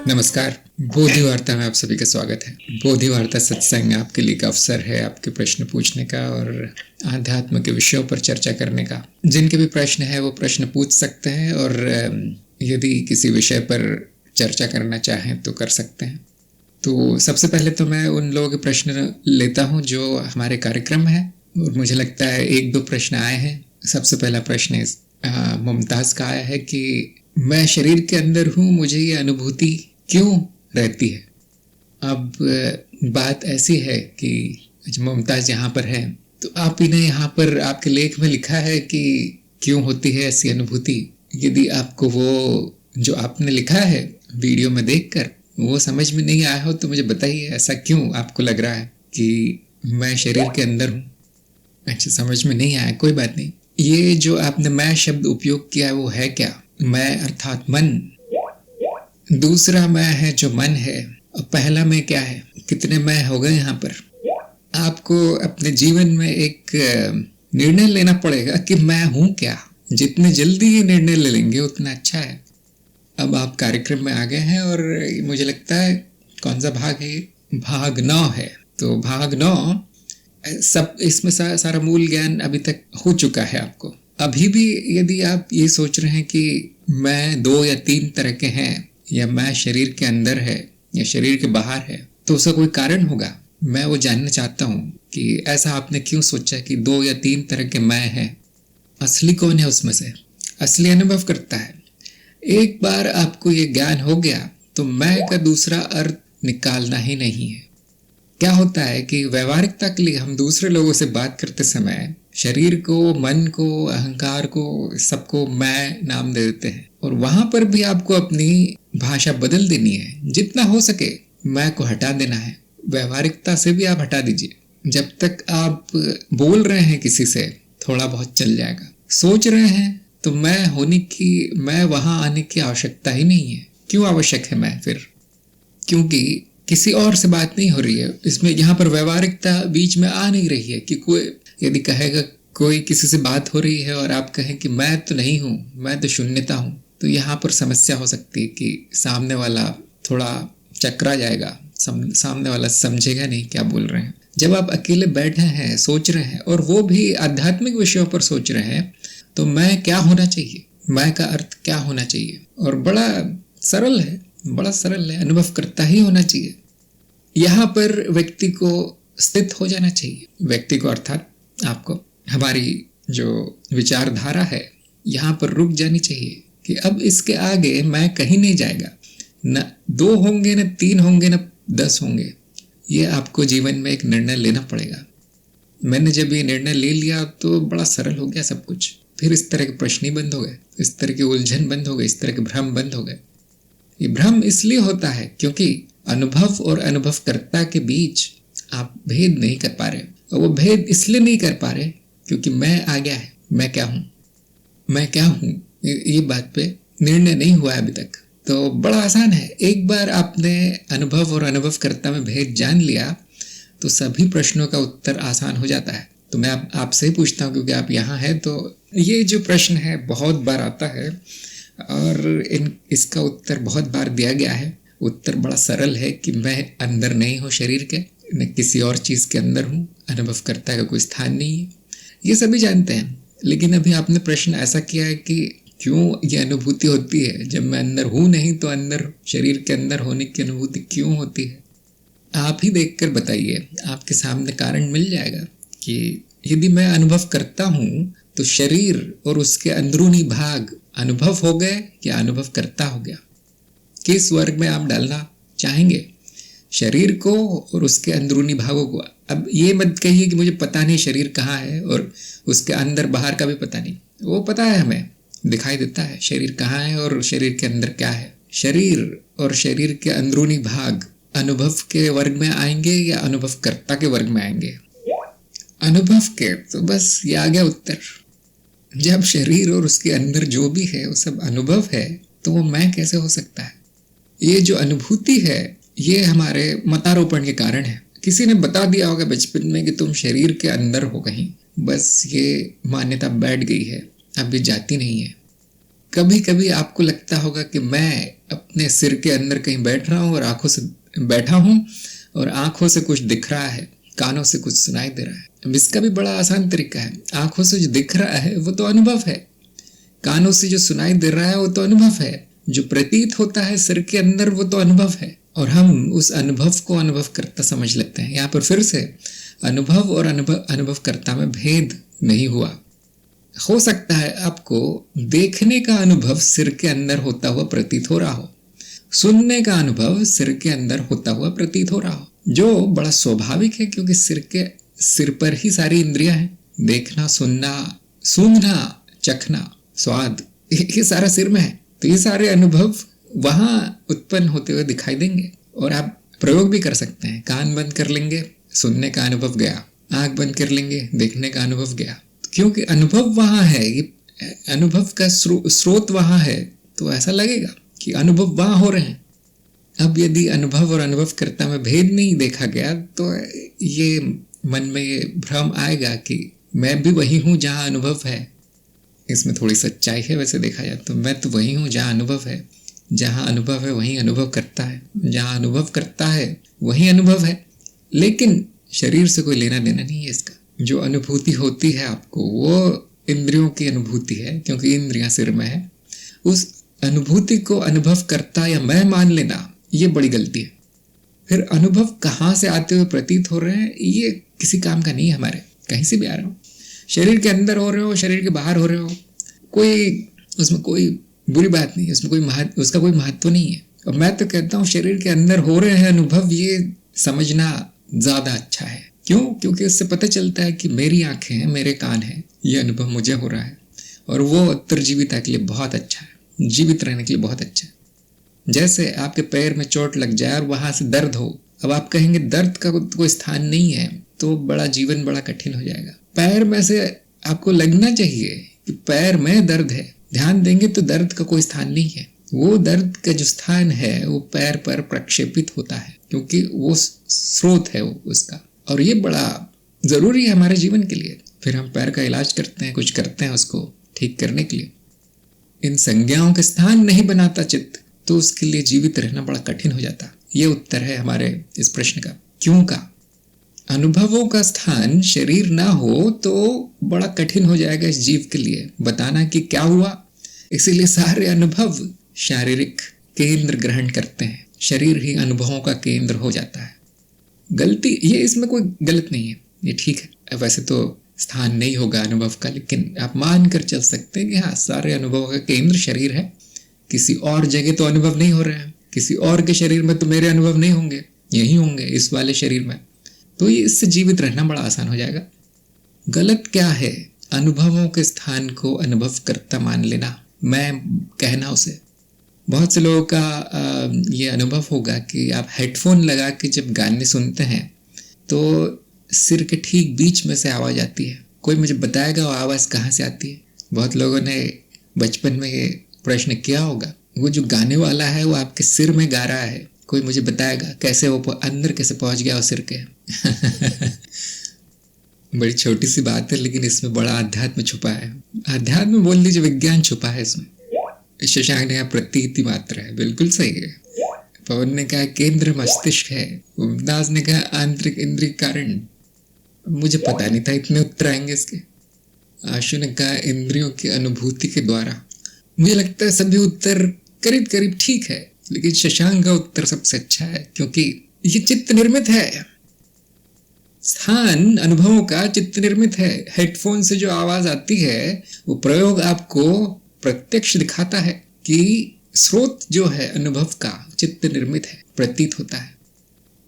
नमस्कार। बोधि वार्ता में आप सभी का स्वागत है। बोधि वार्ता सत्संग आपके लिए एक अवसर है आपके प्रश्न पूछने का और आध्यात्म के विषयों पर चर्चा करने का। जिनके भी प्रश्न है वो प्रश्न पूछ सकते हैं और यदि किसी विषय पर चर्चा करना चाहें तो कर सकते हैं। तो सबसे पहले तो मैं उन लोगों के प्रश्न लेता हूं जो हमारे कार्यक्रम है और मुझे लगता है एक दो प्रश्न आए हैं। सबसे पहला प्रश्न मुमताज का आया है कि मैं शरीर के अंदर हूँ, मुझे ये अनुभूति क्यों रहती है। अब बात ऐसी है कि मुमताज यहाँ पर है तो आप ही ने यहाँ पर आपके लेख में लिखा है कि क्यों होती है ऐसी अनुभूति। यदि आपको वो जो आपने लिखा है वीडियो में देखकर वो समझ में नहीं आया हो तो मुझे बताइए, ऐसा क्यों आपको लग रहा है कि मैं शरीर के अंदर हूँ। अच्छा, समझ में नहीं आया, कोई बात नहीं। ये जो आपने मैं शब्द उपयोग किया है वो है क्या? मैं अर्थात मन, दूसरा मैं है जो मन है, और पहला मैं क्या है? कितने मैं हो गए यहाँ पर? आपको अपने जीवन में एक निर्णय लेना पड़ेगा कि मैं हूँ क्या। जितने जल्दी ये निर्णय ले लेंगे उतना अच्छा है। अब आप कार्यक्रम में आ गए हैं और मुझे लगता है कौन सा भाग है? भाग 9 है। तो भाग 9 सब इसमें सारा मूल ज्ञान अभी तक हो चुका है आपको। अभी भी यदि आप ये सोच रहे हैं कि मैं 2 या 3 तरह के हैं या मैं शरीर के अंदर है या शरीर के बाहर है तो उसका कोई कारण होगा। मैं वो जानना चाहता हूँ कि ऐसा आपने क्यों सोचा कि 2 या 3 तरह के मैं हैं। असली कौन है उसमें से? असली अनुभव करता है। एक बार आपको ये ज्ञान हो गया तो मैं का दूसरा अर्थ निकालना ही नहीं है। क्या होता है कि व्यवहारिकता के लिए हम दूसरे लोगों से बात करते समय शरीर को, मन को, अहंकार को, सबको मैं नाम दे देते हैं और वहां पर भी आपको अपनी भाषा बदल देनी है। जितना हो सके मैं को हटा देना है। व्यवहारिकता से भी आप हटा दीजिए। जब तक आप बोल रहे हैं किसी से थोड़ा बहुत चल जाएगा। सोच रहे हैं तो मैं होने की, मैं वहां आने की आवश्यकता ही नहीं है। क्यों आवश्यक है मैं फिर? क्योंकि किसी और से बात नहीं हो रही है। इसमें यहाँ पर व्यवहारिकता बीच में आ नहीं रही है कि कोई यदि कहेगा, कोई किसी से बात हो रही है और आप कहें कि मैं तो नहीं हूँ, मैं तो शून्यता हूँ, तो यहाँ पर समस्या हो सकती है कि सामने वाला थोड़ा चकरा जाएगा, सामने वाला समझेगा नहीं क्या बोल रहे हैं। जब आप अकेले बैठे हैं, सोच रहे हैं और वो भी आध्यात्मिक विषयों पर सोच रहे हैं तो मैं क्या होना चाहिए, मैं का अर्थ क्या होना चाहिए। और बड़ा सरल है, बड़ा सरल है, अनुभव करता ही होना चाहिए। यहाँ पर व्यक्ति को स्थित हो जाना चाहिए। व्यक्ति को अर्थात आपको, हमारी जो विचारधारा है यहाँ पर रुक जानी चाहिए कि अब इसके आगे मैं कहीं नहीं जाएगा। न 2 होंगे, न 3 होंगे, न 10 होंगे। ये आपको जीवन में एक निर्णय लेना पड़ेगा। मैंने जब ये निर्णय ले लिया तो बड़ा सरल हो गया सब कुछ। फिर इस तरह के प्रश्न ही बंद हो गए, इस तरह की उलझन बंद हो गई, इस तरह के भ्रम बंद हो गए। ये भ्रम इसलिए होता है क्योंकि अनुभव और अनुभवकर्ता के बीच आप भेद नहीं कर पा रहे। और वो भेद इसलिए नहीं कर पा रहे क्योंकि मैं आ गया है। मैं क्या हूँ, मैं क्या हूँ, ये बात पे निर्णय नहीं हुआ है अभी तक। तो बड़ा आसान है। एक बार आपने अनुभव और अनुभवकर्ता में भेद जान लिया तो सभी प्रश्नों का उत्तर आसान हो जाता है। तो मैं आपसे ही पूछता हूँ क्योंकि आप यहाँ हैं। तो ये जो प्रश्न है बहुत बार आता है और इसका उत्तर बहुत बार दिया गया है। उत्तर बड़ा सरल है कि मैं अंदर नहीं हूँ शरीर के, मैं किसी और चीज़ के अंदर हूँ। अनुभवकर्ता का कोई स्थान नहीं है, ये सभी जानते हैं। लेकिन अभी आपने प्रश्न ऐसा किया है कि क्यों ये अनुभूति होती है जब मैं अंदर हूँ नहीं, तो अंदर शरीर के अंदर होने की अनुभूति क्यों होती है। आप ही देखकर बताइए, आपके सामने कारण मिल जाएगा कि यदि मैं अनुभव करता हूँ तो शरीर और उसके अंदरूनी भाग अनुभव हो गए या अनुभव करता हो गया। किस वर्ग में आप डालना चाहेंगे, शरीर को और उसके अंदरूनी भागों को? अब ये मत कहिए कि मुझे पता नहीं शरीर कहाँ है और उसके अंदर बाहर का भी पता नहीं। वो पता है, हमें दिखाई देता है शरीर कहाँ है और शरीर के अंदर क्या है। शरीर और शरीर के अंदरूनी भाग अनुभव के वर्ग में आएंगे या अनुभवकर्ता के वर्ग में आएंगे? अनुभव के। तो बस ये आ गया उत्तर। जब शरीर और उसके अंदर जो भी है वो सब अनुभव है तो वो मैं कैसे हो सकता है? ये जो अनुभूति है ये हमारे मतारोपण के कारण है। किसी ने बता दिया होगा बचपन में कि तुम शरीर के अंदर हो कहीं, बस ये मान्यता बैठ गई है, अब ये जाती नहीं है। कभी कभी आपको लगता होगा कि मैं अपने सिर के अंदर कहीं बैठ रहा हूँ और आंखों से बैठा हूँ और आंखों से कुछ दिख रहा है, कानों से कुछ सुनाई दे रहा है। अब इसका भी बड़ा आसान तरीका है। आंखों से जो दिख रहा है वो तो अनुभव है, कानों से जो सुनाई दे रहा है वो तो अनुभव है, जो प्रतीत होता है सिर के अंदर वो तो अनुभव है। और हम उस अनुभव को अनुभव करता समझ लेते हैं। यहाँ पर फिर से अनुभव और अनुभव करता में भेद नहीं हुआ। हो सकता है आपको देखने का अनुभव सिर के अंदर होता हुआ प्रतीत हो रहा हो, सुनने का अनुभव सिर के अंदर होता हुआ प्रतीत हो रहा हो, जो बड़ा स्वाभाविक है क्योंकि सिर पर ही सारी इंद्रियां हैं। देखना, सुनना, सूंघना, चखना, स्वाद, ये सारा सिर में है। तो ये सारे अनुभव वहां उत्पन्न होते हुए दिखाई देंगे। और आप प्रयोग भी कर सकते हैं। कान बंद कर लेंगे, सुनने का अनुभव गया, आंख बंद कर लेंगे, देखने का अनुभव गया, क्योंकि अनुभव वहां है, ये अनुभव का स्रोत वहां है, तो ऐसा लगेगा कि अनुभव वहां हो रहे हैं। अब यदि अनुभव और अनुभवकर्ता में भेद नहीं देखा गया तो ये मन में ये भ्रम आएगा कि मैं भी वही हूं जहां अनुभव है। इसमें थोड़ी सच्चाई है वैसे देखा जाए तो। मैं तो वही हूं जहां अनुभव है, जहां अनुभव है वहीं अनुभव करता है, जहां अनुभव करता है वहीं अनुभव है। लेकिन शरीर से कोई लेना देना नहीं है इसका। जो अनुभूति होती है आपको वो इंद्रियों की अनुभूति है, क्योंकि इंद्रियां सिर में है। उस अनुभूति को अनुभव करता या मैं मान लेना ये बड़ी गलती है। फिर अनुभव कहाँ से आते हुए प्रतीत हो रहे हैं ये किसी काम का नहीं है हमारे। कहीं से भी आ रहे हो, शरीर के अंदर हो रहे हो, शरीर के बाहर हो रहे हो, उसमें कोई बुरी बात नहीं है, उसका कोई महत्व नहीं है। और मैं तो कहता हूँ शरीर के अंदर हो रहे हैं अनुभव, ये समझना ज्यादा अच्छा है। क्यों? क्योंकि उससे पता चलता है कि मेरी आंखें हैं, मेरे कान हैं, ये अनुभव मुझे हो रहा है। और वो उत्तरजीविता के लिए बहुत अच्छा है, जीवित रहने के लिए बहुत अच्छा है। जैसे आपके पैर में चोट लग जाए और वहां से दर्द हो, अब आप कहेंगे दर्द का कोई स्थान नहीं है, तो जीवन बड़ा कठिन हो जाएगा। पैर में से आपको लगना चाहिए कि पैर में दर्द है, ध्यान देंगे तो दर्द का कोई स्थान नहीं है। वो दर्द का जो स्थान है वो पैर पर प्रक्षेपित होता है, क्योंकि वो स्रोत है उसका। और ये बड़ा जरूरी है हमारे जीवन के लिए। फिर हम पैर का इलाज करते हैं, कुछ करते हैं उसको ठीक करने के लिए। इन संज्ञाओं के स्थान नहीं बनाता चित्त, तो उसके लिए जीवित रहना बड़ा कठिन हो जाता। ये उत्तर है हमारे इस प्रश्न का, क्यों का। अनुभवों का स्थान शरीर ना हो तो बड़ा कठिन हो जाएगा इस जीव के लिए बताना कि क्या हुआ। इसीलिए सारे अनुभव शारीरिक केंद्र ग्रहण करते हैं, शरीर ही अनुभवों का केंद्र हो जाता है। गलती ये, इसमें कोई गलत नहीं है, ये ठीक है। वैसे तो स्थान नहीं होगा अनुभव का, लेकिन आप मान कर चल सकते हैं कि हाँ, सारे अनुभवों का केंद्र शरीर है। किसी और जगह तो अनुभव नहीं हो रहे हैं, किसी और के शरीर में तो मेरे अनुभव नहीं होंगे, यही होंगे इस वाले शरीर में। तो ये इससे जीवित रहना बड़ा आसान हो जाएगा। गलत क्या है? अनुभवों के स्थान को अनुभव करता मान लेना, मैं कहना उसे। बहुत से लोगों का ये अनुभव होगा कि आप हेडफोन लगा के जब गाने सुनते हैं तो सिर के ठीक बीच में से आवाज़ आती है। कोई मुझे बताएगा वो आवाज़ कहाँ से आती है? बहुत लोगों ने बचपन में ये प्रश्न किया होगा। वो जो गाने वाला है वो आपके सिर में गा रहा है, कोई मुझे बताएगा कैसे वो अंदर कैसे पहुंच गया उस सिर के। बड़ी छोटी सी बात है, लेकिन इसमें बड़ा अध्यात्म छुपा है। अध्यात्म बोल दीजिए, विज्ञान छुपा है इसमें। शशांक ने कहा प्रतीति मात्र है, बिल्कुल सही है। पवन ने कहा केंद्र मस्तिष्क है, मुमताज ने कहा आंतरिक इंद्रिय कारण। मुझे पता नहीं था इतने उत्तर आएंगे इसके। आशु ने कहा इंद्रियों की अनुभूति के द्वारा। मुझे लगता है सभी उत्तर करीब करीब ठीक है, लेकिन शशांक का उत्तर सबसे अच्छा है, क्योंकि ये चित्त निर्मित है। स्थान अनुभवों का चित्त निर्मित है। हेडफोन से जो आवाज आती है वो प्रयोग आपको प्रत्यक्ष दिखाता है कि स्रोत जो है अनुभव का चित्त निर्मित है, प्रतीत होता है।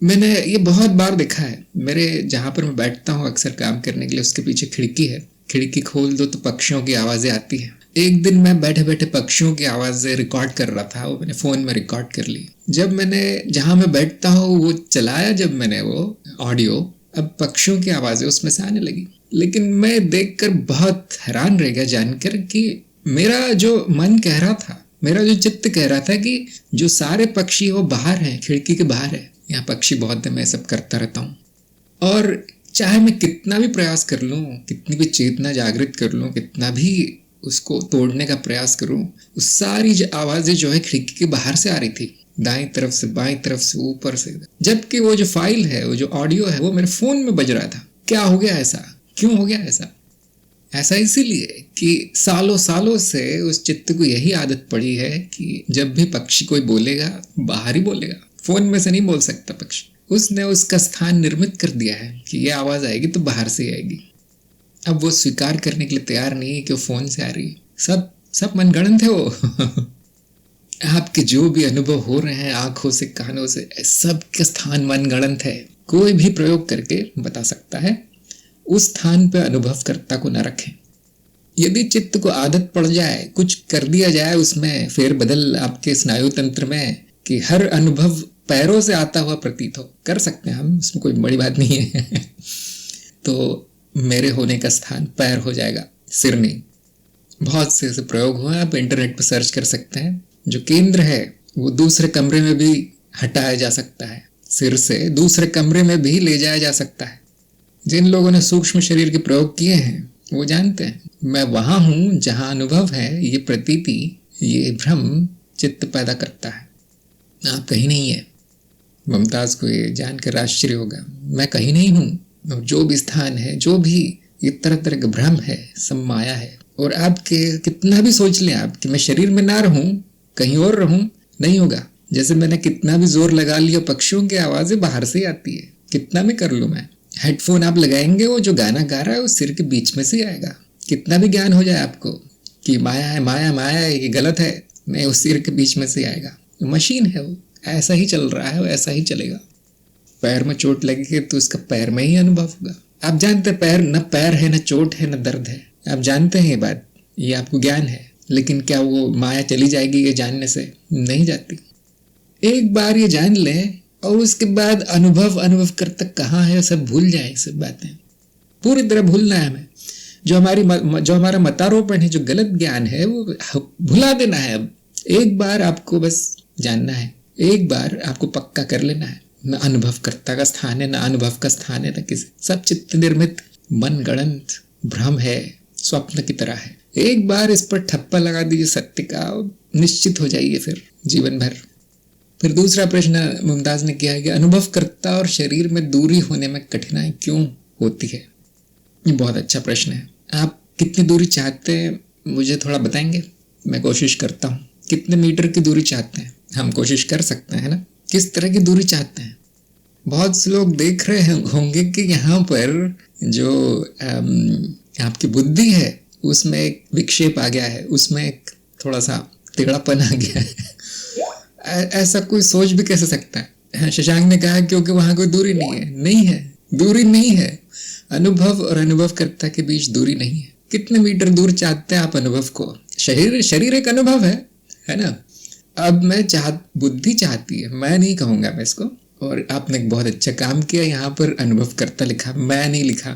मैंने ये बहुत बार देखा है। मेरे जहाँ पर मैं बैठता हूँ अक्सर काम करने के लिए, उसके पीछे खिड़की है। खिड़की खोल दो तो पक्षियों की आवाजें आती हैं। एक दिन मैं बैठे बैठे पक्षियों की आवाजें रिकॉर्ड कर रहा था, वो मैंने फोन में रिकॉर्ड कर ली। जब मैंने जहाँ मैं बैठता हूँ वो चलाया, जब मैंने वो ऑडियो, अब पक्षियों की आवाजें उसमें से आने लगी। लेकिन मैं देखकर बहुत हैरान रह गया जानकर कि मेरा जो मन कह रहा था, मेरा जो चित्त कह रहा था कि जो सारे पक्षी वो बाहर हैं, खिड़की के बाहर है। यहाँ पक्षी बहुत है, मैं सब करता रहता हूँ। और चाहे मैं कितना भी प्रयास कर लूँ, कितनी भी चेतना जागृत कर लूँ, कितना भी उसको तोड़ने का प्रयास करूं, उस सारी आवाजें जो है खिड़की के बाहर से आ रही थी, दाईं तरफ से, बाईं तरफ से, ऊपर से, जबकि वो जो फाइल है, वो जो ऑडियो है, वो मेरे फोन में बज रहा था। क्या हो गया ऐसा? क्यों हो गया ऐसा? ऐसा इसीलिए कि सालों सालों से उस चित्त को यही आदत पड़ी है कि जब भी पक्षी कोई बोलेगा, बाहर ही बोलेगा, फोन में से नहीं बोल सकता पक्षी। उसने उसका स्थान निर्मित कर दिया है कि ये आवाज आएगी तो बाहर से आएगी। अब वो स्वीकार करने के लिए तैयार नहीं है कि वो फोन से आ रही है। सब मनगढ़ंत है वो। आपके जो भी अनुभव हो रहे हैं आंखों से, कानों से, सब के स्थान मनगढ़ंत है। कोई भी प्रयोग करके बता सकता है। उस स्थान पे अनुभवकर्ता को न रखें। यदि चित्त को आदत पड़ जाए, कुछ कर दिया जाए उसमें फेरबदल आपके स्नायु तंत्र में, कि हर अनुभव पैरों से आता हुआ प्रतीत हो, कर सकते हैं हम, उसमें कोई बड़ी बात नहीं है। तो मेरे होने का स्थान पैर हो जाएगा, सिर नहीं। बहुत से ऐसे प्रयोग हुए, आप इंटरनेट पर सर्च कर सकते हैं। जो केंद्र है वो दूसरे कमरे में भी हटाया जा सकता है, सिर से दूसरे कमरे में भी ले जाया जा सकता है। जिन लोगों ने सूक्ष्म शरीर के प्रयोग किए हैं वो जानते हैं। मैं वहां हूं जहां अनुभव है, ये प्रतीति, ये भ्रम चित्त पैदा करता है। आप कहीं नहीं है। मुमताज को ये जानकर आश्चर्य होगा, मैं कहीं नहीं हूं। और जो भी स्थान है, जो भी ये तरह तरह का भ्रम है, सब माया है। और आपके कितना भी सोच लें आप कि मैं शरीर में ना रहूं, कहीं और रहूं, नहीं होगा। जैसे मैंने कितना भी जोर लगा लिया, पक्षियों की आवाजें बाहर से ही आती है, कितना भी कर लूं मैं। हेडफोन आप लगाएंगे, वो जो गाना गा रहा है वो सिर के बीच में से आएगा। कितना भी ज्ञान हो जाए आपको कि माया है, माया माया है, ये गलत है, नहीं, वो सिर के बीच में से आएगा। मशीन है वो, ऐसा ही चल रहा है, वो ऐसा ही चलेगा। पैर में चोट लगेगी तो उसका पैर में ही अनुभव होगा। आप जानते हैं पैर है, न चोट है, न दर्द है। आप जानते हैं ये बात, ये आपको ज्ञान है। लेकिन क्या वो माया चली जाएगी ये जानने से? नहीं जाती। एक बार ये जान लें और उसके बाद अनुभव करता कहाँ है सब भूल जाए। सब बातें पूरी तरह भूलना है हमें। जो हमारा मतारोपण है, जो गलत ज्ञान है, वो भुला देना है। अब एक बार आपको बस जानना है, एक बार आपको पक्का कर लेना है। न अनुभवकर्ता का स्थान है, न अनुभव का स्थान है, न किसी। सब चित्त निर्मित मनगढ़ंत भ्रम है, स्वप्न की तरह है। एक बार इस पर ठप्पा लगा दीजिए सत्य का, निश्चित हो जाइए फिर जीवन भर। फिर दूसरा प्रश्न मुमताज ने किया है कि अनुभवकर्ता और शरीर में दूरी होने में कठिनाई क्यों होती है? ये बहुत अच्छा प्रश्न है। आप कितनी दूरी चाहते हैं मुझे थोड़ा बताएंगे? मैं कोशिश करता हूँ। कितने मीटर की दूरी चाहते हैं? हम कोशिश कर सकते हैं ना। किस तरह की दूरी चाहते हैं? बहुत से लोग देख रहे होंगे कि यहाँ पर जो आपकी बुद्धि है उसमें एक विक्षेप आ गया है, उसमें एक थोड़ा सा टेढ़ापन आ गया है। ऐसा कोई सोच भी कैसे सकता है? शशांक ने कहा क्योंकि वहां कोई दूरी नहीं है। नहीं है, दूरी नहीं है। अनुभव और अनुभवकर्ता के बीच दूरी नहीं है। कितने मीटर दूर चाहते हैं आप अनुभव को? शरीर एक अनुभव है ना। अब बुद्धि चाहती है, मैं नहीं कहूंगा मैं इसको। और आपने एक बहुत अच्छा काम किया, यहाँ पर अनुभवकर्ता लिखा, मैं नहीं लिखा।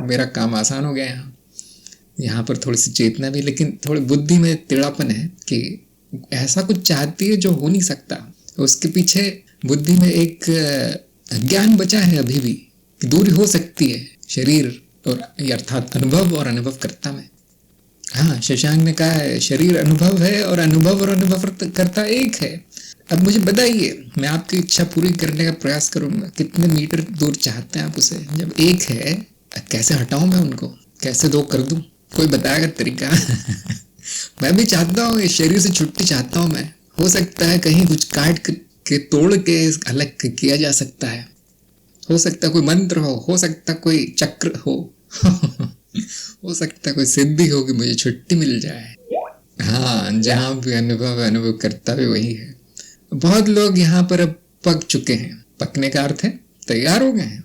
मेरा काम आसान हो गया। यहाँ पर थोड़ी सी चेतना भी, लेकिन थोड़ी बुद्धि में टेढ़ापन है कि ऐसा कुछ चाहती है जो हो नहीं सकता। उसके पीछे बुद्धि में एक ज्ञान बचा है अभी भी कि दूरी हो सकती है शरीर और अर्थात अनुभव और अनुभवकर्ता में। हाँ, शशांक ने कहा है शरीर अनुभव है और अनुभवकर्ता एक है। अब मुझे बताइए, मैं आपकी इच्छा पूरी करने का प्रयास करूंगा। कितने मीटर दूर चाहते हैं आप उसे? जब एक है, कैसे हटाऊं मैं उनको? कैसे दो कर दूं? कोई बताएगा तरीका? मैं भी चाहता हूँ, इस शरीर से छुट्टी चाहता हूँ मैं। हो सकता है कहीं कुछ काट के तोड़ के अलग किया जा सकता है। हो सकता है कोई मंत्र हो सकता कोई चक्र हो हो सकता कोई सिद्धि हो कि मुझे छुट्टी मिल जाए। हाँ, जहाँ भी अनुभव करता भी वही है। बहुत लोग यहाँ पर अब पक चुके हैं। पकने का अर्थ है तैयार हो गए हैं।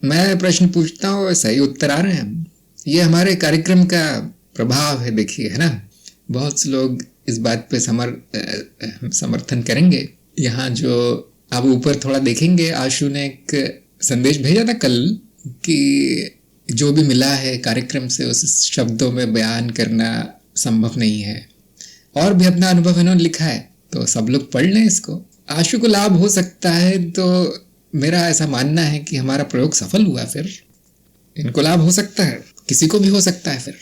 मैं प्रश्न पूछता हूँ, सही उत्तर आ रहे हैं। ये हमारे कार्यक्रम का प्रभाव है, देखिए, है ना। बहुत से लोग इस बात पे समर्थन करेंगे। यहाँ जो आप ऊपर थोड़ा देखेंगे, आशु ने एक संदेश भेजा था कल कि जो भी मिला है कार्यक्रम से उस शब्दों में बयान करना संभव नहीं है। और भी अपना अनुभव इन्होंने लिखा है, तो सब लोग पढ़ लें इसको। आशु को लाभ हो सकता है, तो मेरा ऐसा मानना है कि हमारा प्रयोग सफल हुआ। फिर इनको लाभ हो सकता है, किसी को भी हो सकता है। फिर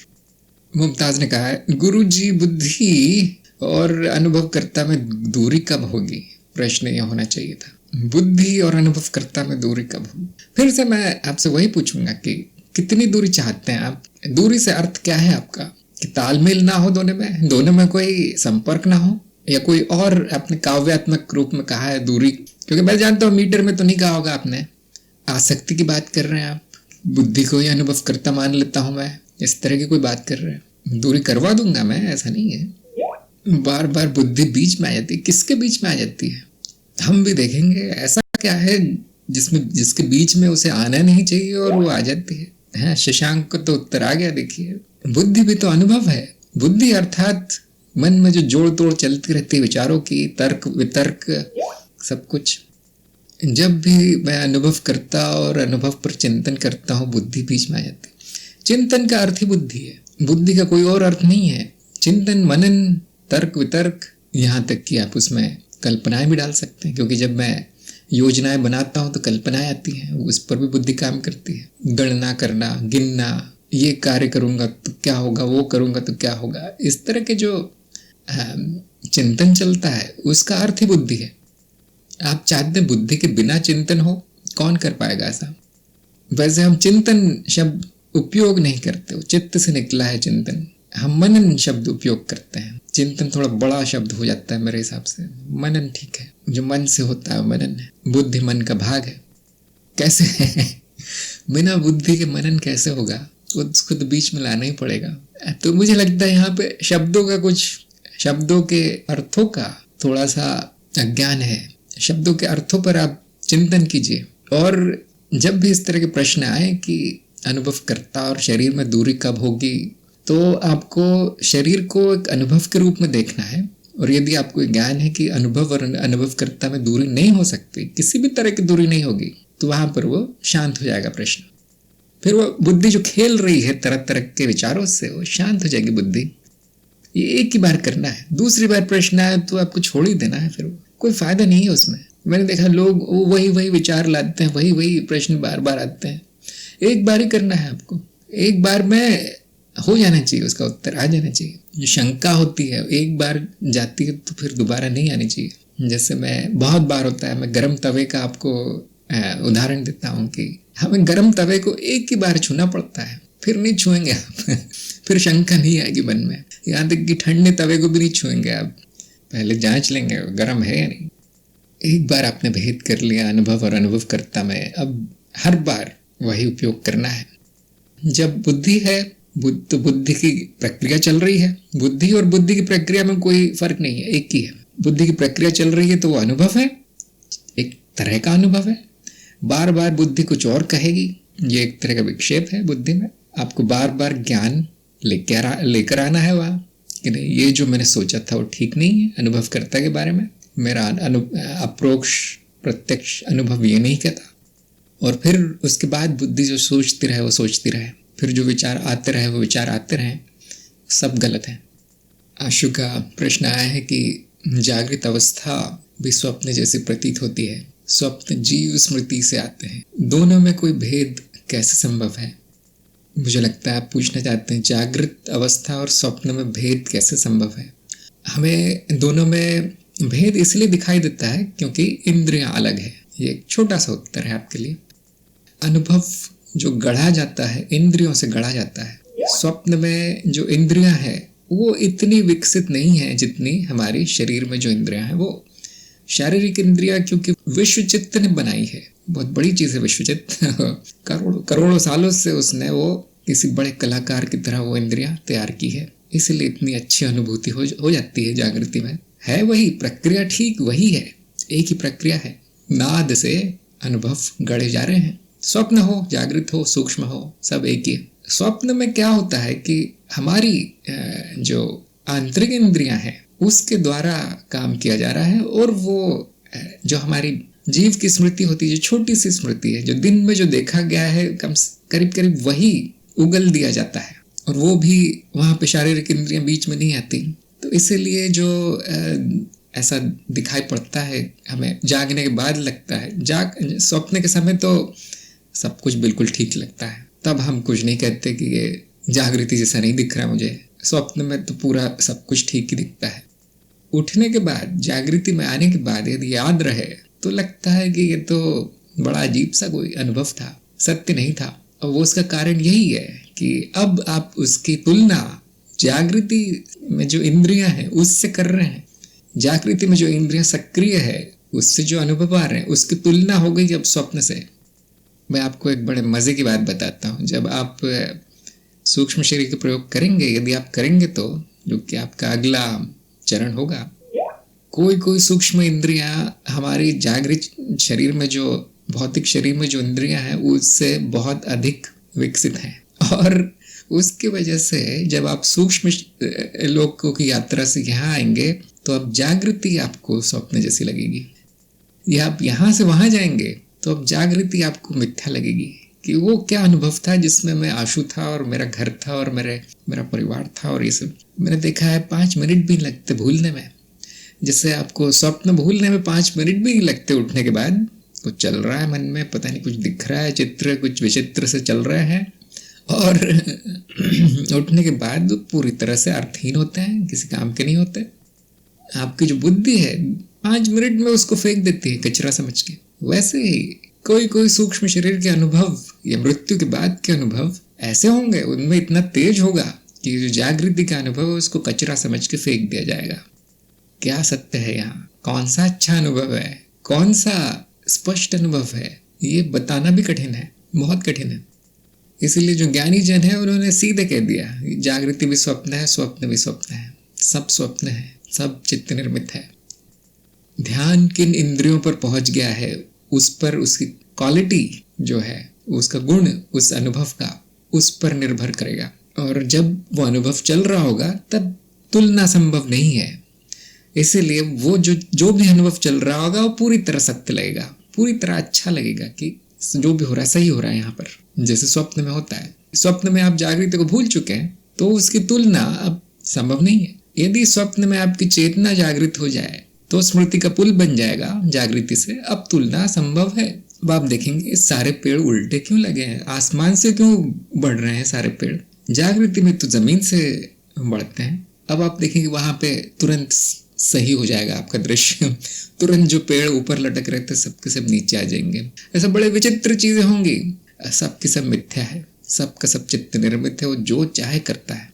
मुमताज ने कहा है, गुरुजी बुद्धि और अनुभवकर्ता में दूरी कब होगी? प्रश्न यह होना चाहिए था, बुद्धि और अनुभवकर्ता में दूरी कब होगी? फिर से मैं आपसे वही पूछूंगा कि कितनी दूरी चाहते हैं आप? दूरी से अर्थ क्या है आपका? कि तालमेल ना हो दोनों में कोई संपर्क ना हो, या कोई और आपने काव्यात्मक रूप में कहा है दूरी? क्योंकि मैं जानता हूँ मीटर में तो नहीं कहा होगा आपने। आसक्ति की बात कर रहे हैं आप, बुद्धि को ही अनुभवकर्ता मान लेता हूं मैं, इस तरह की कोई बात कर रहे हैं। दूरी करवा दूंगा मैं, ऐसा नहीं है। बार बार बुद्धि बीच में आ जाती है, किसके बीच में आ जाती है? हम भी देखेंगे ऐसा क्या है जिसके बीच में उसे आना नहीं चाहिए और वो आ जाती है। शशांक को तो उत्तर आ गया। देखिए, बुद्धि भी तो अनुभव है। बुद्धि अर्थात मन में जो जोड़ तोड़ चलती रहती है विचारों की, तर्क वितर्क सब कुछ। जब भी मैं अनुभव करता और अनुभव पर चिंतन करता हूँ, बुद्धि बीच में आ जाती है। चिंतन का अर्थ ही बुद्धि है, बुद्धि का कोई और अर्थ नहीं है। चिंतन, मनन, तर्क वितर्क, यहाँ तक कि आप उसमें कल्पनाएं भी डाल सकते हैं, क्योंकि जब मैं योजनाएं बनाता हूँ तो कल्पनाएं आती हैं, उस पर भी बुद्धि काम करती है। गणना करना, गिनना, ये कार्य करूंगा तो क्या होगा, वो करूंगा तो क्या होगा, इस तरह के जो चिंतन चलता है उसका अर्थ ही बुद्धि है। आप चाहते हैं बुद्धि के बिना चिंतन हो? कौन कर पाएगा ऐसा? वैसे हम चिंतन शब्द उपयोग नहीं करते, चित्त से निकला है चिंतन। हम मनन शब्द उपयोग करते हैं। चिंतन थोड़ा बड़ा शब्द हो जाता है मेरे हिसाब से। मनन ठीक है, जो मन से होता है मनन है। बुद्धि मन का भाग है। कैसे है? बिना बुद्धि के मनन कैसे होगा? उसको तो बीच में लाना ही पड़ेगा। तो मुझे लगता है यहाँ पे शब्दों के अर्थों का थोड़ा सा अज्ञान है। शब्दों के अर्थों पर आप चिंतन कीजिए, और जब भी इस तरह के प्रश्न आए कि अनुभवकर्ता और शरीर में दूरी कब होगी, तो आपको शरीर को एक अनुभव के रूप में देखना है। और यदि आपको ज्ञान है कि अनुभव और अनुभवकर्ता में दूरी नहीं हो सकती, किसी भी तरह की दूरी नहीं होगी, तो वहां पर वो शांत हो जाएगा प्रश्न। फिर वो बुद्धि जो खेल रही है तरह तरह के विचारों से, वो शांत हो जाएगी बुद्धि। ये एक ही बार करना है। दूसरी बार प्रश्न आए तो आपको छोड़ ही देना है, फिर कोई फायदा नहीं है उसमें। मैंने देखा लोग वही विचार लाते हैं, वही प्रश्न बार बार आते हैं। एक बार ही करना है आपको, एक बार में हो जाना चाहिए, उसका उत्तर आ जाना चाहिए। जो शंका होती है एक बार जाती है तो फिर दोबारा नहीं आनी चाहिए। जैसे मैं बहुत बार होता है, मैं गर्म तवे का आपको उदाहरण देता हूँ कि हमें गर्म तवे को एक ही बार छूना पड़ता है, फिर नहीं छुएंगे आप फिर शंका नहीं आएगी मन में। यहाँ तक कि ठंडे तवे को भी नहीं छुएंगे आप, पहले जांच लेंगे गर्म है या नहीं। एक बार आपने भेद कर लिया अनुभव और अनुभवकर्ता में, अब हर बार वही उपयोग करना है। जब बुद्धि है तो बुद्धि की प्रक्रिया चल रही है। बुद्धि और बुद्धि की प्रक्रिया में कोई फर्क नहीं है, एक ही है। बुद्धि की प्रक्रिया चल रही है तो वो अनुभव है, एक तरह का अनुभव है। बार बार बुद्धि कुछ और कहेगी, ये एक तरह का विक्षेप है बुद्धि में। आपको बार बार ज्ञान लेकर आना है वहाँ कि नहीं, ये जो मैंने सोचा था वो ठीक नहीं है। अनुभवकर्ता के बारे में मेरा अप्रोक्ष प्रत्यक्ष अनुभव ये नहीं कहता। और फिर उसके बाद बुद्धि जो सोचती रहे वो सोचती रहे, फिर जो विचार आते रहे वो विचार आते रहे, सब गलत है। आशु का प्रश्न आया है कि जागृत अवस्था भी स्वप्न जैसी प्रतीत होती है, स्वप्न जीव स्मृति से आते हैं, दोनों में कोई भेद कैसे संभव है? मुझे लगता है आप पूछना चाहते हैं जागृत अवस्था और स्वप्न में भेद कैसे संभव है। हमें दोनों में भेद इसलिए दिखाई देता है क्योंकि इंद्रियां अलग है। ये एक छोटा सा उत्तर है आपके लिए। अनुभव जो गढ़ा जाता है इंद्रियों से गढ़ा जाता है। स्वप्न में जो इंद्रियां हैं वो इतनी विकसित नहीं है जितनी हमारी शरीर में जो इंद्रियां हैं। वो शारीरिक इंद्रियां क्योंकि विश्व चित्त ने बनाई है, बहुत बड़ी चीज है विश्व चित्त करोड़ों सालों से उसने वो किसी बड़े कलाकार की तरह वो इंद्रियां तैयार की है, इसलिए इतनी अच्छी अनुभूति हो जाती है जागृति में। है वही प्रक्रिया, ठीक वही है, एक ही प्रक्रिया है। नाद से अनुभव गढ़े जा रहे हैं। स्वप्न हो, जागृत हो, सूक्ष्म हो, सब एक ही है। स्वप्न में क्या होता है कि हमारी जो आंतरिक इंद्रियां हैं उसके द्वारा काम किया जा रहा है, और वो जो हमारी जीव की स्मृति होती है, जो छोटी सी स्मृति है, जो दिन में जो देखा गया है करीब करीब वही उगल दिया जाता है, और वो भी वहाँ पे शारीरिक इंद्रियां बीच में नहीं आती। तो इसीलिए जो ऐसा दिखाई पड़ता है हमें जागने के बाद लगता है, स्वप्न के समय तो सब कुछ बिल्कुल ठीक लगता है, तब हम कुछ नहीं कहते कि ये जागृति जैसा नहीं दिख रहा मुझे, स्वप्न में तो पूरा सब कुछ ठीक ही दिखता है। उठने के बाद, जागृति में आने के बाद यदि याद रहे तो लगता है कि ये तो बड़ा अजीब सा कोई अनुभव था, सत्य नहीं था। और वो उसका कारण यही है कि अब आप उसकी तुलना जागृति में जो इंद्रियां हैं उससे कर रहे हैं। जागृति में जो इंद्रियां सक्रिय है उससे जो अनुभव आ रहे हैं उसकी तुलना हो गई अब स्वप्न से। मैं आपको एक बड़े मजे की बात बताता हूँ। जब आप सूक्ष्म शरीर का प्रयोग करेंगे, यदि आप करेंगे तो, जो कि आपका अगला चरण होगा, कोई सूक्ष्म इंद्रियां हमारी जागृत शरीर में, जो भौतिक शरीर में जो इंद्रियां हैं उससे बहुत अधिक विकसित हैं। और उसकी वजह से जब आप सूक्ष्म लोकों की यात्रा से यहाँ आएंगे तो अब जागृति आपको स्वप्न जैसी लगेगी। या आप यहाँ से वहाँ जाएंगे तो अब जागृति आपको मिथ्या लगेगी कि वो क्या अनुभव था जिसमें मैं आशु था और मेरा घर था और मेरा परिवार था और ये सब। मैंने देखा है 5 मिनट भी लगते भूलने में। जैसे आपको स्वप्न भूलने में 5 मिनट भी नहीं लगते। उठने के बाद कुछ चल रहा है मन में, पता नहीं कुछ दिख रहा है, चित्र कुछ विचित्र से चल रहे हैं, और उठने के बाद पूरी तरह से अर्थहीन होते हैं, किसी काम के नहीं होते। आपकी जो बुद्धि है 5 मिनट में उसको फेंक देती है कचरा समझ के। वैसे ही कोई सूक्ष्म शरीर के अनुभव या मृत्यु के बाद के अनुभव ऐसे होंगे, उनमें इतना तेज होगा कि जो जागृति का अनुभव है उसको कचरा समझ के फेंक दिया जाएगा। क्या सत्य है यहाँ? कौन सा अच्छा अनुभव है, कौन सा स्पष्ट अनुभव है, ये बताना भी कठिन है, बहुत कठिन है। इसीलिए जो ज्ञानी जन है उन्होंने सीधे कह दिया, जागृति भी स्वप्न है, स्वप्न भी स्वप्न है, सब स्वप्न है, सब चित्त निर्मित है। ध्यान किन इंद्रियों पर पहुंच गया है उस पर उसकी क्वालिटी जो है, उसका गुण, उस अनुभव का, उस पर निर्भर करेगा। और जब वो अनुभव चल रहा होगा तब तुलना संभव नहीं है। इसीलिए वो जो भी अनुभव चल रहा होगा वो पूरी तरह सत्य लगेगा, पूरी तरह अच्छा लगेगा कि जो भी हो रहा है सही हो रहा है यहाँ पर। जैसे स्वप्न में होता है, स्वप्न में आप जागृति को भूल चुके हैं तो उसकी तुलना अब संभव नहीं है। यदि स्वप्न में आपकी चेतना जागृत हो जाए तो स्मृति का पुल बन जाएगा जागृति से, अब तुलना संभव है। अब आप देखेंगे सारे पेड़ उल्टे क्यों लगे हैं, आसमान से क्यों बढ़ रहे हैं सारे पेड़, जागृति में तो जमीन से बढ़ते हैं। अब आप देखेंगे वहां पे तुरंत सही हो जाएगा आपका दृश्य, तुरंत जो पेड़ ऊपर लटक रहे थे सबके सब नीचे आ जाएंगे। ऐसा बड़े विचित्र चीजें होंगी। सबके सब मिथ्या है, सबका सब चित्त निर्मित है, वो जो चाहे करता है।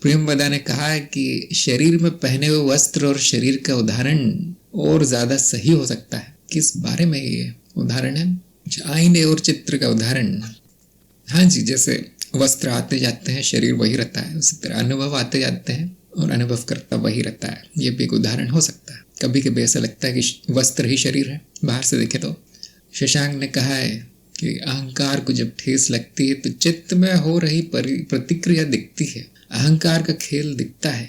प्रेमवदा ने कहा है कि शरीर में पहने हुए वस्त्र और शरीर का उदाहरण और ज्यादा सही हो सकता है। किस बारे में ये उदाहरण है? आईने और चित्र का उदाहरण। हाँ जी, जैसे वस्त्र आते जाते हैं, शरीर वही रहता है, उसी तरह अनुभव आते जाते हैं और अनुभव करता वही रहता है। ये भी एक उदाहरण हो सकता है। कभी कभी ऐसा लगता है कि वस्त्र ही शरीर है, बाहर से देखे तो। शशांक ने कहा है कि अहंकार को जब ठेस लगती है तो चित्त में हो रही प्रतिक्रिया दिखती है, अहंकार का खेल दिखता है,